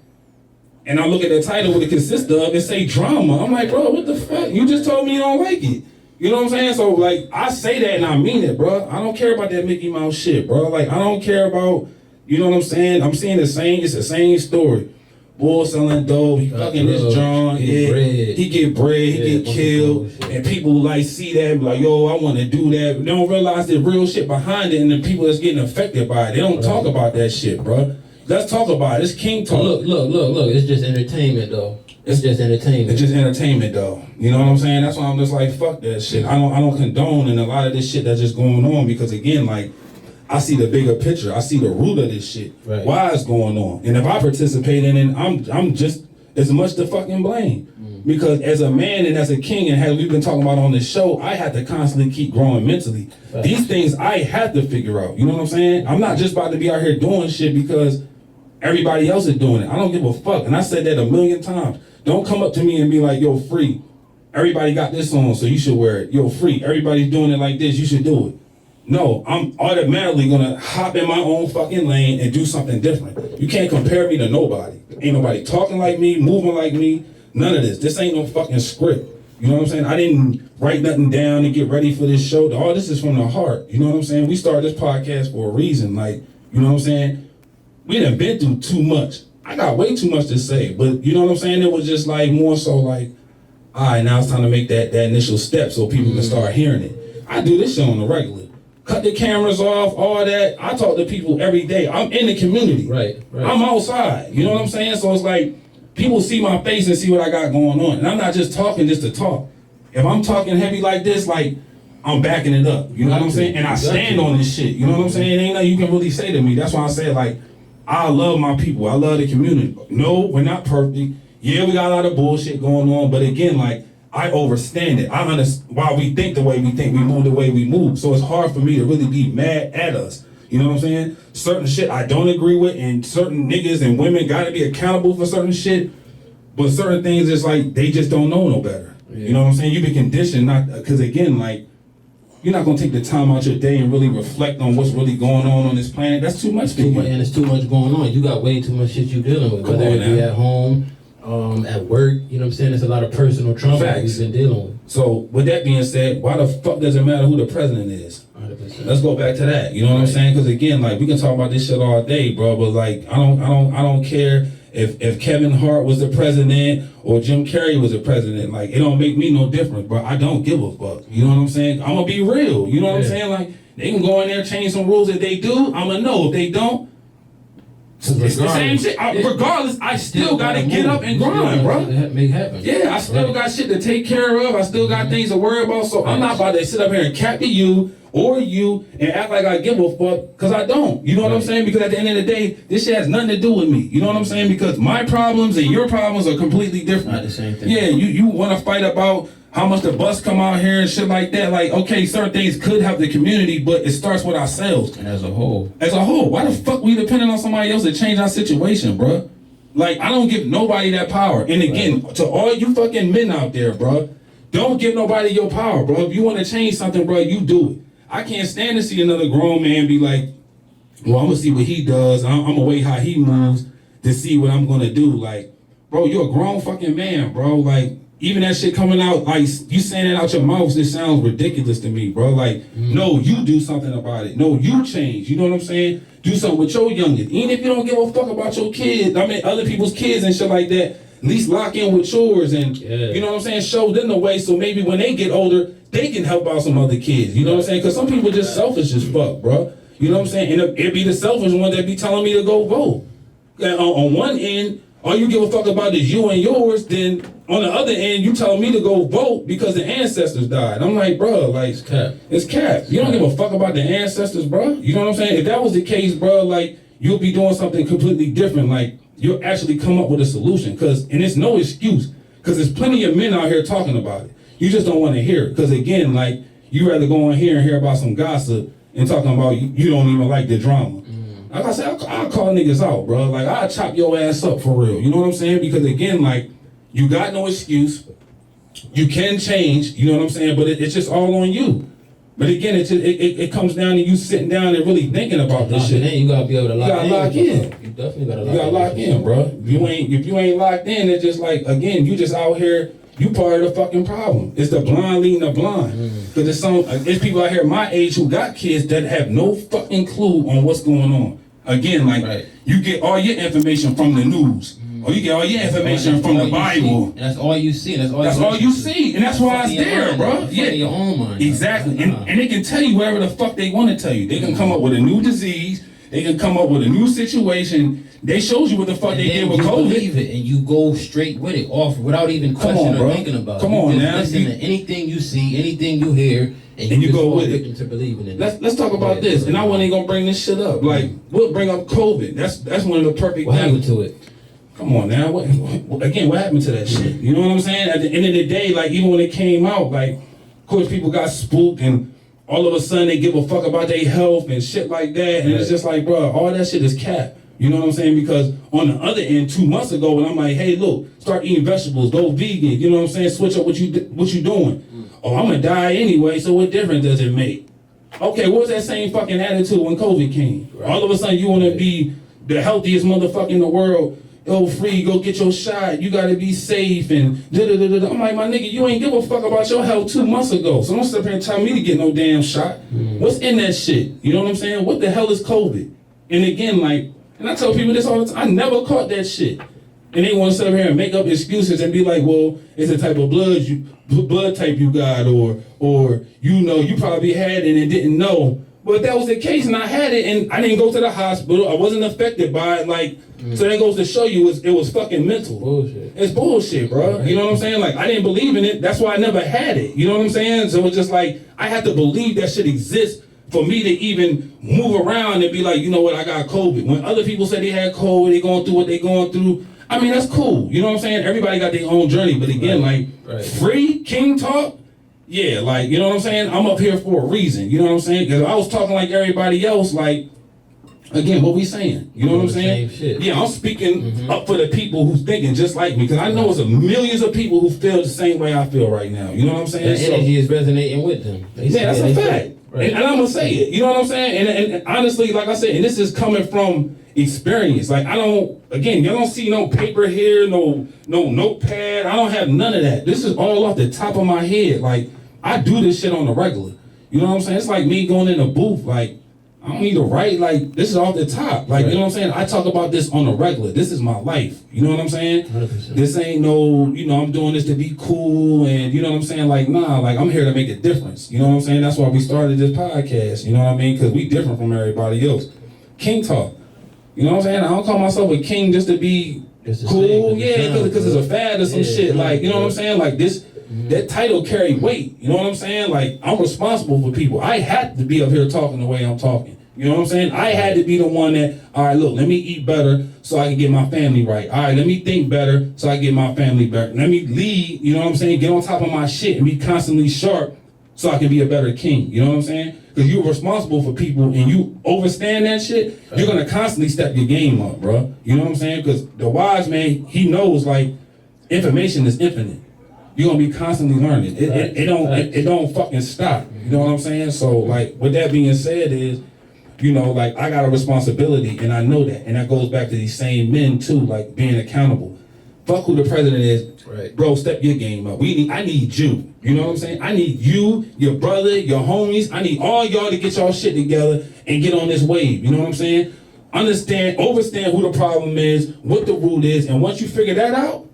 and I look at the title, what it consists of, and say drama. I'm like, bro, what the fuck? You just told me you don't like it. You know what I'm saying? So like, I say that and I mean it, bro. I don't care about that Mickey Mouse shit, bro. Like, I don't care about. You know what I'm saying? I'm seeing it's the same story. Bull selling dope, he fucking this John, he get bread, he get killed, and people like see that and be like, yo, I want to do that. They don't realize the real shit behind it and the people that's getting affected by it. They don't talk about that shit, bro. Let's talk about it. It's King talk. Look. It's just entertainment, though. It's just entertainment. It's just entertainment, though. You know what I'm saying? That's why I'm just like, fuck that shit. I don't condone in a lot of this shit that's just going on because again, like, I see the bigger picture. I see the root of this shit. Right. Why it's going on. And if I participate in it, I'm just as much to fucking blame. Because as a man and as a king, and as we've been talking about on this show, I have to constantly keep growing mentally. Right. These things I have to figure out. You know what I'm saying? I'm not just about to be out here doing shit because everybody else is doing it. I don't give a fuck. And I said that 1,000,000 times. Don't come up to me and be like, yo, free. Everybody got this on, so you should wear it. Yo, free. Everybody's doing it like this. You should do it. No, I'm automatically gonna hop in my own fucking lane and do something different. You can't compare me to nobody. Ain't nobody talking like me, moving like me, none of this. This ain't no fucking script. You know what I'm saying? I didn't write nothing down to get ready for this show. All this is from the heart. You know what I'm saying? We started this podcast for a reason. Like, you know what I'm saying? We done been through too much. I got way too much to say, but you know what I'm saying? It was just like more so like, all right, now it's time to make that initial step so people can start hearing it. I do this shit on the regular. Cut the cameras off, all that. I talk to people every day. I'm in the community. Right. I'm outside. You know what I'm saying? So it's like, people see my face and see what I got going on. And I'm not just talking just to talk. If I'm talking heavy like this, like, I'm backing it up. You know what I'm saying? And I stand on this shit. You know what I'm saying? Ain't nothing you can really say to me. That's why I said, like, I love my people. I love the community. No, we're not perfect. Yeah, we got a lot of bullshit going on. But again, like, I overstand it. I understand why we think the way we think, we move the way we move. So it's hard for me to really be mad at us. You know what I'm saying? Certain shit I don't agree with, and certain niggas and women gotta be accountable for certain shit. But certain things, it's like, they just don't know no better. Yeah. You know what I'm saying? You be conditioned not, because again, like, you're not gonna take the time out your day and really reflect on what's really going on this planet. That's too much for you. And it's too much going on. You got way too much shit you dealing with. Whether it be at home, at work, you know what I'm saying? It's a lot of personal trauma that we've been dealing with. So with that being said, why the fuck does it matter who the president is? 100%. Let's go back to that. You know what I'm saying? Because again, like, we can talk about this shit all day, bro. But like, I don't care if Kevin Hart was the president or Jim Carrey was the president. Like, it don't make me no difference, bro. I don't give a fuck. You know what I'm saying? I'm gonna be real. You know what I'm saying? Like, they can go in there, change some rules. If they do, I'm gonna know. If they don't, it's the same shit. Regardless, I still gotta get up and grind, bro. Make happen. Yeah, I still got shit to take care of. I still got things to worry about. So I'm not about to sit up here and cap to you or you and act like I give a fuck, because I don't. You know what I'm saying? Because at the end of the day, this shit has nothing to do with me. You know what I'm saying? Because my problems and your problems are completely different. Not the same thing. Yeah, you want to fight about how much the bus come out here and shit like that. Like, okay, certain things could help the community, but it starts with ourselves. And as a whole. As a whole, why the fuck we depending on somebody else to change our situation, bro? Like, I don't give nobody that power. And again, to all you fucking men out there, bro, Don't give nobody your power, bro. If you want to change something, bro, you do it. I can't stand to see another grown man be like, well, I'm gonna see what he does. I'm gonna wait how he moves to see what I'm gonna do. Like, bro, you're a grown fucking man, bro. Like, even that shit coming out, like, you saying it out your mouth, it sounds ridiculous to me, bro. Like, no, you do something about it. No, you change. You know what I'm saying? Do something with your youngest. Even if you don't give a fuck about your kids, I mean, other people's kids and shit like that, at least lock in with yours and, you know what I'm saying, show them the way so maybe when they get older, they can help out some other kids. You know what I'm saying? Because some people just selfish as fuck, bro. You know what I'm saying? And it be the selfish one that be telling me to go vote. And on one end, all you give a fuck about is you and yours, then on the other end, you tell me to go vote because the ancestors died. I'm like, bro, like, It's cap. it's cap. You don't give a fuck about the ancestors, bro. You know what I'm saying? If that was the case, bro, like, you'll be doing something completely different. Like, you'll actually come up with a solution. And it's no excuse. Because there's plenty of men out here talking about it. You just don't want to hear it. Because again, like, you rather go on here and hear about some gossip and talking about you don't even like the drama. Like I said, I'll call niggas out, bro. Like, I'll chop your ass up for real. You know what I'm saying? Because again, like, you got no excuse. You can change, you know what I'm saying? But it's just all on you. But again, it comes down to you sitting down and really thinking about this shit. Then you gotta be able to lock in. Lock in. You definitely gotta lock in. You gotta lock in, bro. If you ain't locked in, it's just like, again, you just out here, you part of the fucking problem. It's the blind leading the blind. Because there's people out here my age who got kids that have no fucking clue on what's going on. Again, like, you get all your information from the news. Or you get all your information from the Bible. And that's all you see. That's all you see. And that's why it's there, bro. Yeah, your own mind. Exactly. And they can tell you whatever the fuck they want to tell you. They can come up with a new disease. They can come up with a new situation. They showed you what the fuck they did with COVID. You believe it and you go straight with it, off without even questioning or thinking about it. Come on, now. Listen to anything you see, anything you hear, and you go with it. To believing in it. Let's talk about this. And I wasn't gonna bring this shit up. Like, we'll bring up COVID. That's one of the perfect. What happened to it? Come on now. What happened to that shit? You know what I'm saying? At the end of the day, like, even when it came out, like, of course people got spooked and all of a sudden they give a fuck about their health and shit like that. And it's just like, bro, all that shit is cap. You know what I'm saying? Because on the other end, 2 months ago, when I'm like, hey, look, start eating vegetables, go vegan. You know what I'm saying? Switch up what you doing. Oh, I'm gonna die anyway, so what difference does it make? Okay, what was that same fucking attitude when COVID came? All of a sudden you wanna be the healthiest motherfucker in the world. Yo, free, go get your shot. You gotta be safe and da-da-da-da-da. I'm like, my nigga, you ain't give a fuck about your health 2 months ago. So don't sit up here and tell me to get no damn shot. What's in that shit? You know what I'm saying? What the hell is COVID? And again, like, and I tell people this all the time, I never caught that shit. And they want to sit up here and make up excuses and be like, well, it's the type of blood type you got, or you know, you probably had it and didn't know. But if that was the case and I had it and I didn't go to the hospital, I wasn't affected by it, like, so that goes to show you it was fucking mental. Bullshit. It's bullshit, bro. You know what I'm saying? Like, I didn't believe in it. That's why I never had it. You know what I'm saying? So it's just like, I have to believe that shit exists for me to even move around and be like, you know what, I got COVID. When other people say they had COVID, they going through what they going through, I mean, that's cool. You know what I'm saying? Everybody got their own journey. But again, free King Talk, yeah, like, you know what I'm saying? I'm up here for a reason. You know what I'm saying? Because I was talking like everybody else, like, again, what we saying? You know what I'm saying? Shit. Yeah, I'm speaking up for the people who's thinking just like me. Because I know it's millions of people who feel the same way I feel right now. You know what I'm saying? That energy is resonating with them. Yeah, that's a fact. Right. And I'm going to say it. You know what I'm saying? And honestly, like I said, and this is coming from experience. Like, I don't, again, y'all don't see no paper here, no notepad. I don't have none of that. This is all off the top of my head. Like, I do this shit on the regular. You know what I'm saying? It's like me going in a booth. Like, I don't need to write. Like, this is off the top. Like, you know what I'm saying? I talk about this on the regular. This is my life. You know what I'm saying? 100%. This ain't no, you know, I'm doing this to be cool and, you know what I'm saying? Like, nah, like, I'm here to make a difference. You know what I'm saying? That's why we started this podcast. You know what I mean? Because we different from everybody else. King Talk. You know what I'm saying? I don't call myself a king just to be cool. Yeah, because it's a fad or some shit. Like, you know what I'm saying? Like, this, that title carry weight. You know what I'm saying? Like, I'm responsible for people. I had to be up here talking the way I'm talking. You know what I'm saying? I had to be the one that, all right, look, let me eat better so I can get my family right. All right, let me think better so I can get my family better. Let me lead, you know what I'm saying? Get on top of my shit and be constantly sharp so I can be a better king. You know what I'm saying? Because you're responsible for people and you overstand that shit, you're going to constantly step your game up, bro. You know what I'm saying? Because the wise man, he knows, like, information is infinite. you're gonna be constantly learning. It don't fucking stop. You know what I'm saying? So like, with that being said, is you know, like I got a responsibility, and I know that, and that goes back to these same men too, like being accountable. Fuck who the president is, Right. bro. Step your game up. I need you. You know what I'm saying? I need you, your brother, your homies. I need all y'all to get y'all shit together and get on this wave. You know what I'm saying? Understand, overstand who the problem is, what the root is, and once you figure that out,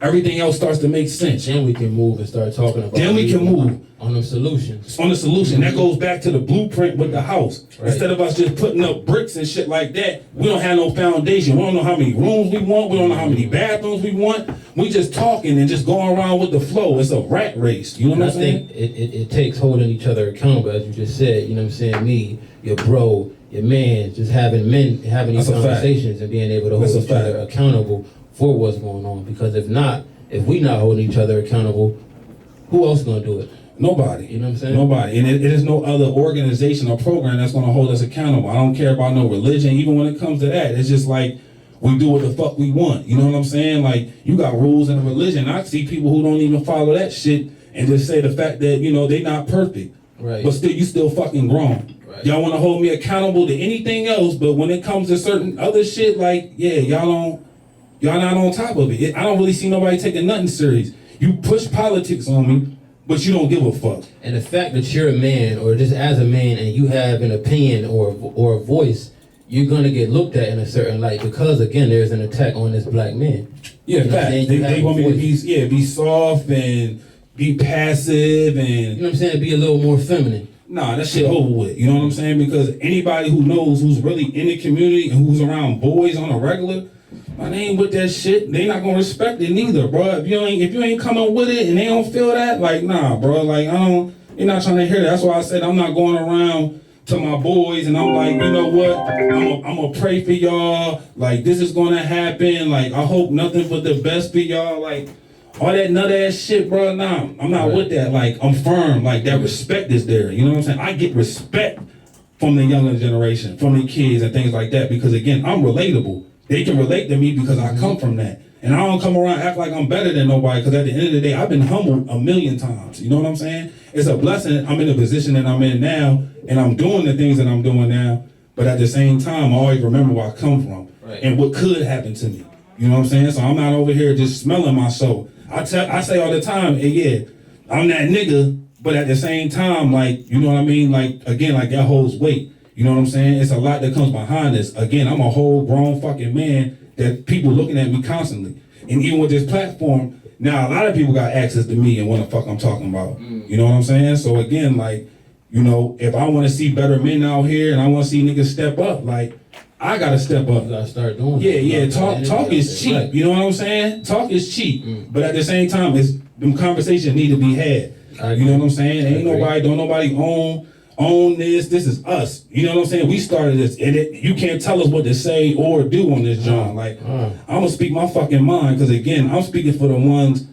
everything else starts to make sense. Then we can move and start talking about. Then we can move on the solutions. on the solution. That goes back to the blueprint with the house. Right. Instead of us just putting up bricks and shit like that, we don't have no foundation. We don't know how many rooms we want. We don't know how many bathrooms we want. We just talking and just going around with the flow. It's a rat race. You know And what I I'm saying? think it takes holding each other accountable, as you just said. You know what I'm saying? Me, your bro, your man, just having these That's a fact. conversations and being able to That's hold a each other fact. accountable for what's going on. Because if we not holding each other accountable, who else gonna do it? Nobody. You know what I'm saying? Nobody. And it is no other organization or program that's going to hold us accountable. I don't care about no religion, even when it comes to that. It's just like we do what the fuck we want. You know what I'm saying? Like, you got rules in a religion. I see people who don't even follow that shit and just say the fact that, you know, they not perfect. Right. But still, you still fucking grown. Right. Y'all want to hold me accountable to anything else, but when it comes to certain other shit, like, yeah, y'all not on top of it. I don't really see nobody taking nothing serious. You push politics on me, but you don't give a fuck. And the fact that you're a man, or just as a man, and you have an opinion or a voice, you're gonna get looked at in a certain light because, again, there's an attack on this black man. Yeah, You know what I'm fact. saying? You have They a want me to voice. be soft and be passive You and know what I'm saying? Be a little more feminine. nah, that shit over with. You know what I'm saying? Because anybody who knows who's really in the community and who's around boys on a regular, man, they ain't with that shit. They not gonna respect it neither, bro. If you ain't coming with it and they don't feel that, like nah, bro. Like they're not trying to hear that. That's why I said I'm not going around to my boys and I'm like, you know what? I'm gonna pray for y'all. Like this is gonna happen. Like I hope nothing but the best for y'all. Like all that nut ass shit, bro. Nah, I'm not Right. with that. Like I'm firm. Like that respect is there. You know what I'm saying? I get respect from the younger generation, from the kids and things like that. Because again, I'm relatable. They can relate to me because I come from that. And I don't come around act like I'm better than nobody because at the end of the day, I've been humbled a million times. You know what I'm saying? It's a blessing I'm in the position that I'm in now and I'm doing the things that I'm doing now. But at the same time, I always remember where I come from and what could happen to me. You know what I'm saying? So I'm not over here just smelling my soul. I say all the time, hey, yeah, I'm that nigga, but at the same time, like, you know what I mean? Like, again, like that holds weight. You know what I'm saying? It's a lot that comes behind this. Again, I'm a whole grown fucking man that people looking at me constantly. And even with this platform, now a lot of people got access to me and what the fuck I'm talking about. You know what I'm saying? So again, like, you know, if I want to see better men out here and I want to see niggas step up, like, I gotta step up. You gotta start doing Yeah, it. yeah. Talk is cheap. Right. You know what I'm saying? Talk is cheap. But at the same time, them conversations need to be had. You know what I'm saying? Ain't nobody own this. This is us. You know what I'm saying? We started this, and you can't tell us what to say or do on this joint. Like, I'm gonna speak my fucking mind because again, I'm speaking for the ones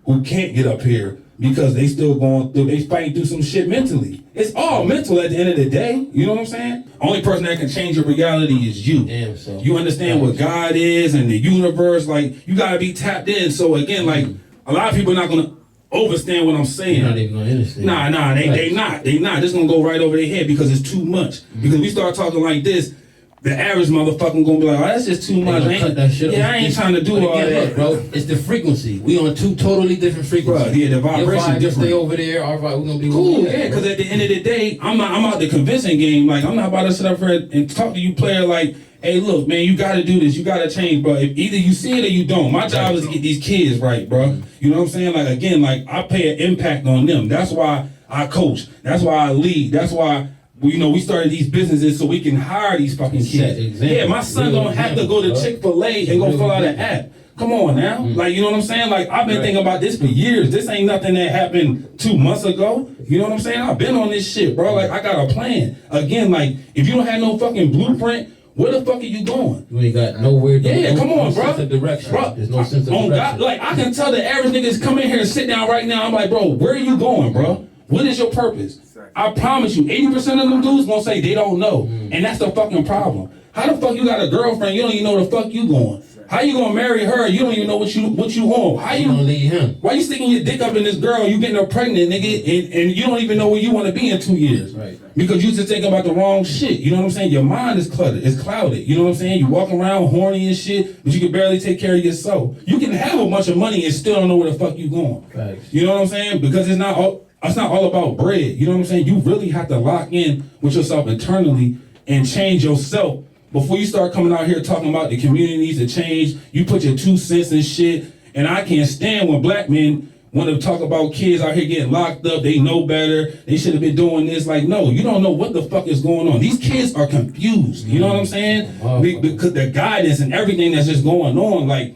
who can't get up here because they still they fighting through some shit mentally. It's all mental at the end of the day. You know what I'm saying? Only person that can change your reality is you. Damn, so. You understand what God is and the universe. Like, you gotta be tapped in. So again, like, a lot of people are not gonna understand what I'm saying. You're not even gonna understand. Nah, they not. This gonna go right over their head because it's too much. Because we start talking like this, the average motherfucker gonna be like, oh, that's just too much. They gonna cut that shit Yeah, off. I ain't trying to do But all again, that. look, bro. It's the frequency. We on two totally different frequencies. Bruh, yeah, the vibration Your vibe different. Stay over there. Our vibe, we're gonna be Cool, over there, yeah, bro. because at the end of the day, I'm out the convincing game. Like, I'm not about to sit up here and talk to you player like, hey, look, man, you gotta do this, you gotta change, bro. If either you see it or you don't. My job is to get these kids right, bro. You know what I'm saying? Like, again, like, I pay an impact on them. That's why I coach. That's why I lead. That's why, we started these businesses so we can hire these fucking Set kids. example. Yeah, my son Real don't have to go to example, Chick-fil-A and go Real fill out an example. app. Come on now. Like, you know what I'm saying? Like, I've been thinking about this for years. This ain't nothing that happened 2 months ago. You know what I'm saying? I've been on this shit, bro. Like, I got a plan. Again, like, if you don't have no fucking blueprint, where the fuck are you going? You ain't got nowhere. Yeah, come on, bro. Sense of direction. Bro, There's no sense of on direction. God, like, I can tell the average niggas come in here and sit down right now. I'm like, bro, where are you going, bro? What is your purpose? I promise you, 80% of them dudes gonna say they don't know. And that's the fucking problem. How the fuck you got a girlfriend, you don't even know the fuck you going? How you gonna marry her? You don't even know what you on. How You you? gonna leave him? Why you sticking your dick up in this girl and you getting her pregnant, nigga, and you don't even know where you want to be in 2 years? Right. Because you just thinking about the wrong shit. You know what I'm saying? Your mind is cluttered. It's clouded. You know what I'm saying? You walk around horny and shit, but you can barely take care of yourself. You can have a bunch of money and still don't know where the fuck you going. Right. You know what I'm saying? Because it's not all about bread. You know what I'm saying? You really have to lock in with yourself internally and change yourself before you start coming out here talking about the community needs to change. You put your 2 cents in shit, and I can't stand when black men want to talk about kids out here getting locked up. They know better. They should have been doing this. Like, no, you don't know what the fuck is going on. These kids are confused. You know what I'm saying? Because the guidance and everything that's just going on, like,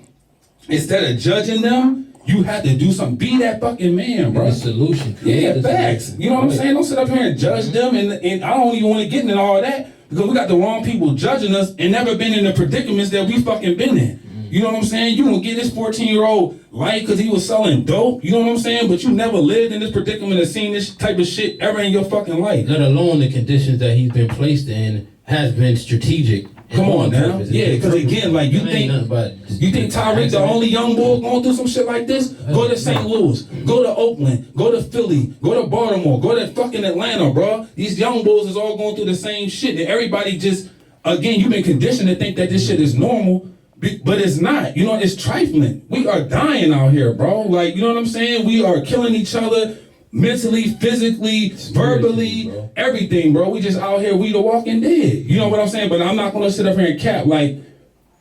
instead of judging them, you have to do something. Be that fucking man, bro. The solution. Yeah, facts. You know what I'm saying? Don't sit up here and judge them. And I don't even want to get into all that because we got the wrong people judging us and never been in the predicaments that we fucking been in. You know what I'm saying? You don't get this 14-year-old life because he was selling dope. You know what I'm saying? But you never lived in this predicament or seen this type of shit ever in your fucking life. Let alone the conditions that he's been placed in has been strategic. Come on now. Yeah, because again, like you think Tyreek the only young boy going through some shit like this? Go to St. Louis, go to Oakland, go to Philly, go to Baltimore, go to fucking Atlanta, bro. These young bulls is all going through the same shit. And everybody just, again, you've been conditioned to think that this shit is normal. But it's not, you know, it's trifling. We are dying out here, bro. Like, you know what I'm saying? We are killing each other mentally, physically, verbally, bro. Everything, bro. We just out here, we the walking dead. You know what I'm saying? But I'm not gonna sit up here and cap like,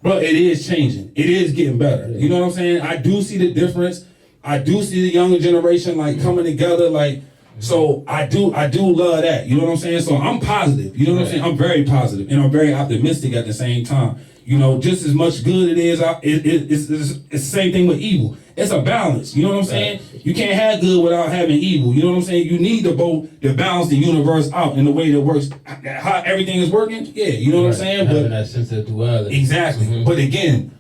bro, it is changing. It is getting better. You know what I'm saying? I do see the difference. I do see the younger generation like coming together, like, so I do love that. You know what I'm saying? So I'm positive. You know what I'm saying? I'm very positive and I'm very optimistic at the same time. You know, just as much good it is, it's the same thing with evil. It's a balance. You know what I'm saying? You can't have good without having evil. You know what I'm saying? You need the both to balance the universe out in the way that works. How everything is working? Yeah, you know what I'm saying? Having But that sense of duality. exactly. But again,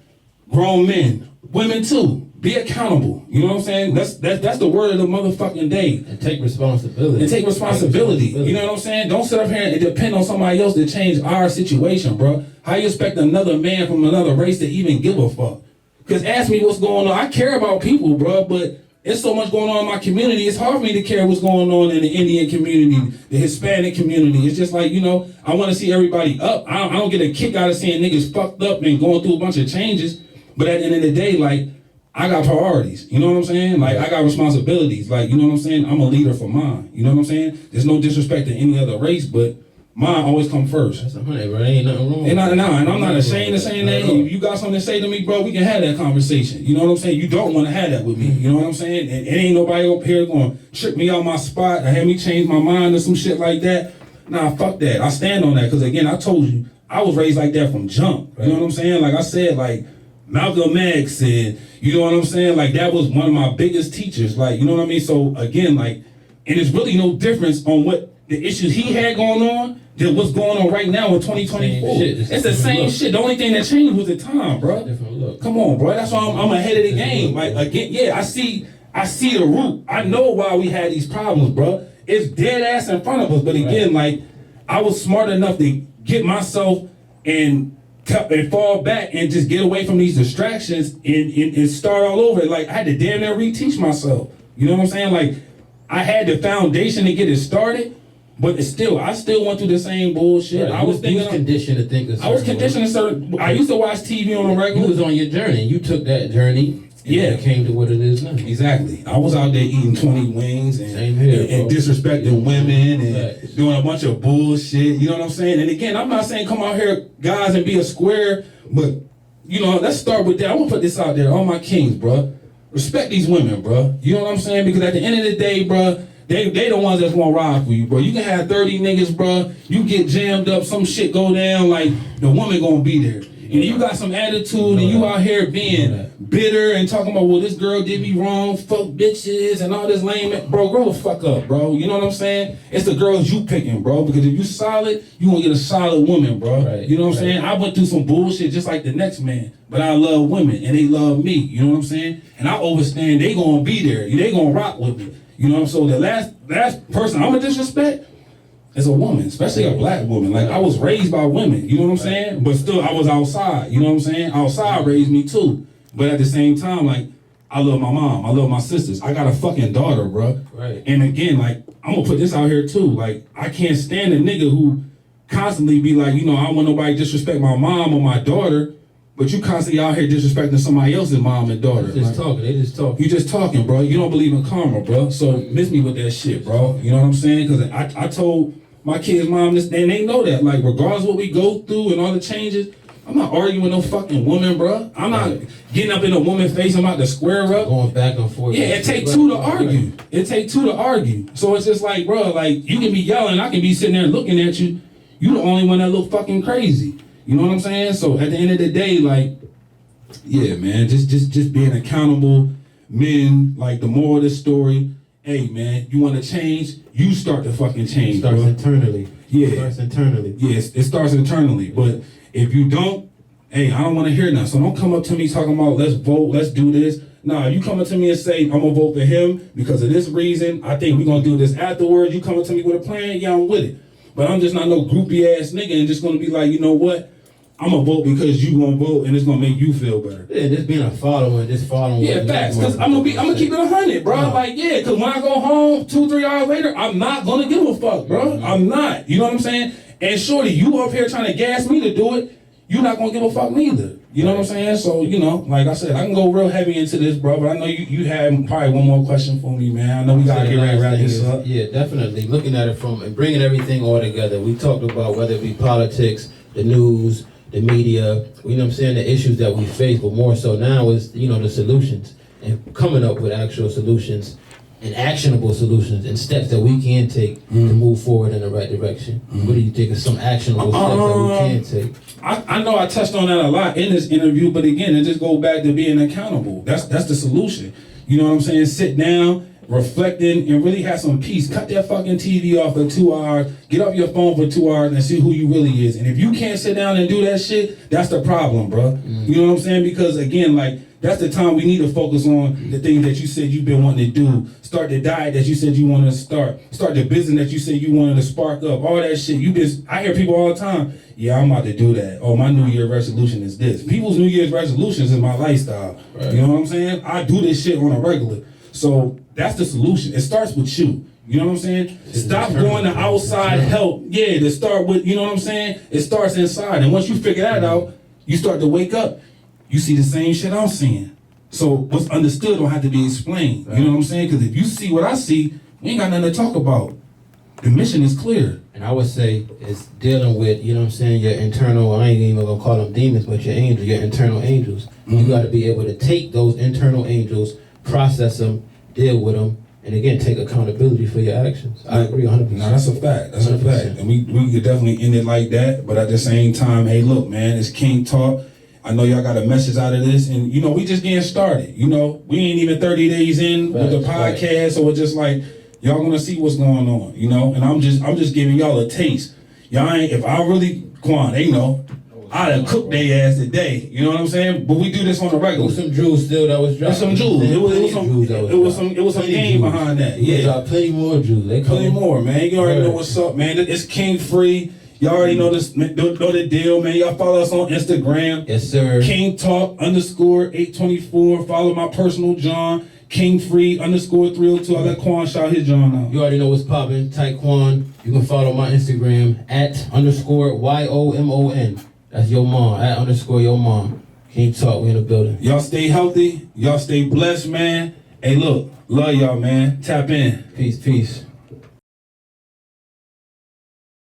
grown men, women too, be accountable. You know what I'm saying? That's the word of the motherfucking day. And take responsibility. And take responsibility. You know what I'm saying? Don't sit up here and depend on somebody else to change our situation, bro. How you expect another man from another race to even give a fuck? Because ask me what's going on. I care about people, bro, but there's so much going on in my community. It's hard for me to care what's going on in the Indian community, the Hispanic community. It's just like, you know, I want to see everybody up. I don't get a kick out of seeing niggas fucked up and going through a bunch of changes. But at the end of the day, like, I got priorities. You know what I'm saying? Like, I got responsibilities. Like, you know what I'm saying? I'm a leader for mine. You know what I'm saying? There's no disrespect to any other race, but mine always come first. That's 100, bro. Ain't nothing wrong. And I'm not ashamed of saying that. If you got something to say to me, bro, we can have that conversation. You know what I'm saying? You don't want to have that with me. You know what I'm saying? And it ain't nobody up here going to trick me out my spot or have me change my mind or some shit like that. Nah, fuck that. I stand on that because, again, I told you, I was raised like that from jump. You know what I'm saying? Like I said, like, Malcolm X said, you know what I'm saying? Like, that was one of my biggest teachers. Like, you know what I mean? So, again, like, and there's really no difference on what the issues he had going on than what's going on right now in 2024. It's the same shit. The only thing that changed was the time, bro. Come on, bro. That's why I'm ahead of the game. Like, again, yeah, I see the root. I know why we had these problems, bro. It's dead ass in front of us. But again, like, I was smart enough to get myself and fall back and just get away from these distractions and start all over. Like, I had to damn near reteach myself. You know what I'm saying? Like, I had the foundation to get it started, but I still went through the same bullshit. Right. I was conditioned to think. I was conditioned to certain. I used to watch TV on a regular. You was on your journey. You took that journey. Yeah, it came to what it is now. Exactly. I was out there eating 20 wings and disrespecting women and doing a bunch of bullshit. You know what I'm saying? And again, I'm not saying come out here, guys, and be a square, but, you know, let's start with that. I'm going to put this out there. All my kings, bro. Respect these women, bro. You know what I'm saying? Because at the end of the day, bro, they the ones that's gonna ride for you, bro. You can have 30 niggas, bro. You get jammed up, some shit go down, like, the woman gonna be there. And you got some attitude and you out here being bitter and talking about, well, this girl did me wrong, fuck bitches and all this lame, bro, grow the fuck up, bro. You know what I'm saying? It's the girls you picking, bro, because if you solid, you gonna get a solid woman, bro. Right, you know what I'm saying? I went through some bullshit just like the next man, but I love women and they love me, you know what I'm saying? And I understand they gonna be there, they gonna rock with me. You know what I'm saying? So the last person I'm gonna disrespect, as a woman, especially a black woman. Like, I was raised by women, you know what I'm saying? But still, I was outside, you know what I'm saying? Outside raised me too. But at the same time, like, I love my mom, I love my sisters. I got a fucking daughter, bro. Right. And again, like, I'm gonna put this out here too. Like, I can't stand a nigga who constantly be like, you know, I don't want nobody to disrespect my mom or my daughter, but you constantly out here disrespecting somebody else's mom and daughter. They just talking. They just talking. You just talking, bro. You don't believe in karma, bro. So miss me with that shit, bro. You know what I'm saying? Because I told my kid's mom this, and they know that. Like, regardless of what we go through and all the changes, I'm not arguing with no fucking woman, bro. I'm not getting up in a woman's face. I'm about to square up. Going back and forth. Yeah, it take two to argue. It take two to argue. So it's just like, bro, like, you can be yelling, I can be sitting there looking at you. You the only one that look fucking crazy. You know what I'm saying? So at the end of the day, like, yeah, man, just being accountable. Men, like, the moral of this story, hey, man, you want to change? You start to fucking change, It starts bro. internally. Yeah. It starts internally. Yes, it starts internally. But if you don't, hey, I don't want to hear nothing. So don't come up to me talking about let's vote, let's do this. Nah, you come up to me and say, I'm going to vote for him because of this reason. I think we're going to do this afterwards. You come up to me with a plan, yeah, I'm with it. But I'm just not no groupie ass nigga and just going to be like, you know what? I'm going to vote because you going to vote and it's going to make you feel better. Yeah, just being a follower, just following. Yeah, facts. Because I'm gonna keep it 100, bro. No. Like, yeah, because when I go home 2-3 hours later, I'm not gonna give a fuck, bro. I'm not. You know what I'm saying? And shorty, you up here trying to gas me to do it, you're not gonna give a fuck neither. You know what I'm saying? So, you know, like I said, I can go real heavy into this, bro, but I know you have probably one more question for me, man. I know we gotta get ready to wrap this up. Yeah, definitely. Looking at it from and bringing everything all together. We talked about whether it be politics, the news, the media, you know what I'm saying, the issues that we face, but more so now is, you know, the solutions and coming up with actual solutions and actionable solutions and steps that we can take to move forward in the right direction. What do you think of some actionable steps that we can take? I know I touched on that a lot in this interview, but again, it just goes back to being accountable. That's the solution. You know what I'm saying? Sit down, reflecting, and really have some peace. Cut that fucking TV off for 2 hours. Get off your phone for 2 hours and see who you really is. And if you can't sit down and do that shit, that's the problem, bro. You know what I'm saying? Because again, like, that's the time we need to focus on the things that you said you've been wanting to do. Start the diet that you said you wanted to start. Start the business that you said you wanted to spark up. All that shit. I hear people all the time, yeah, I'm about to do that. Oh, my New Year resolution is this. People's New Year's resolutions is my lifestyle. Right. You know what I'm saying? I do this shit on a regular. So that's the solution. It starts with you. You know what I'm saying? Stop going to outside help. Yeah, to start with, you know what I'm saying? It starts inside. And once you figure that out, you start to wake up. You see the same shit I'm seeing. So what's understood don't have to be explained. You know what I'm saying? Because if you see what I see, we ain't got nothing to talk about. The mission is clear. And I would say it's dealing with, you know what I'm saying, your internal, I ain't even gonna call them demons, but your angels, your internal angels. You gotta be able to take those internal angels, process them, deal with them, and again, take accountability for your actions. I agree 100%. No, that's a fact. That's a 100%. fact. And we could definitely end it like that. But at the same time, hey, look, man, it's King Talk. I know y'all got a message out of this. And, you know, we just getting started. You know, we ain't even 30 days in with the podcast. So it's just like, y'all gonna see what's going on, you know? And I'm just giving y'all a taste. Y'all ain't, if I really, Quan, they know, I'd have cooked their ass today. You know what I'm saying? But we do this on the There regular. was some jewels still that was There's dropped. some jewels. It was some game behind that. Yeah. Yeah. Plenty more jewels. They Plenty coming. more, man. You already know what's up, man. It's King Free. Y'all already know this. Know the deal, man. Y'all follow us on Instagram. Yes, sir. King Talk _824. Follow my personal John. King Free _302. I let Quan shout his John out. You already know what's popping. Taekwon. You can follow my Instagram at _YOMON. That's your mom. At _your mom. King Talk. We in the building. Y'all stay healthy. Y'all stay blessed, man. Hey, look. Love y'all, man. Tap in. Peace, peace.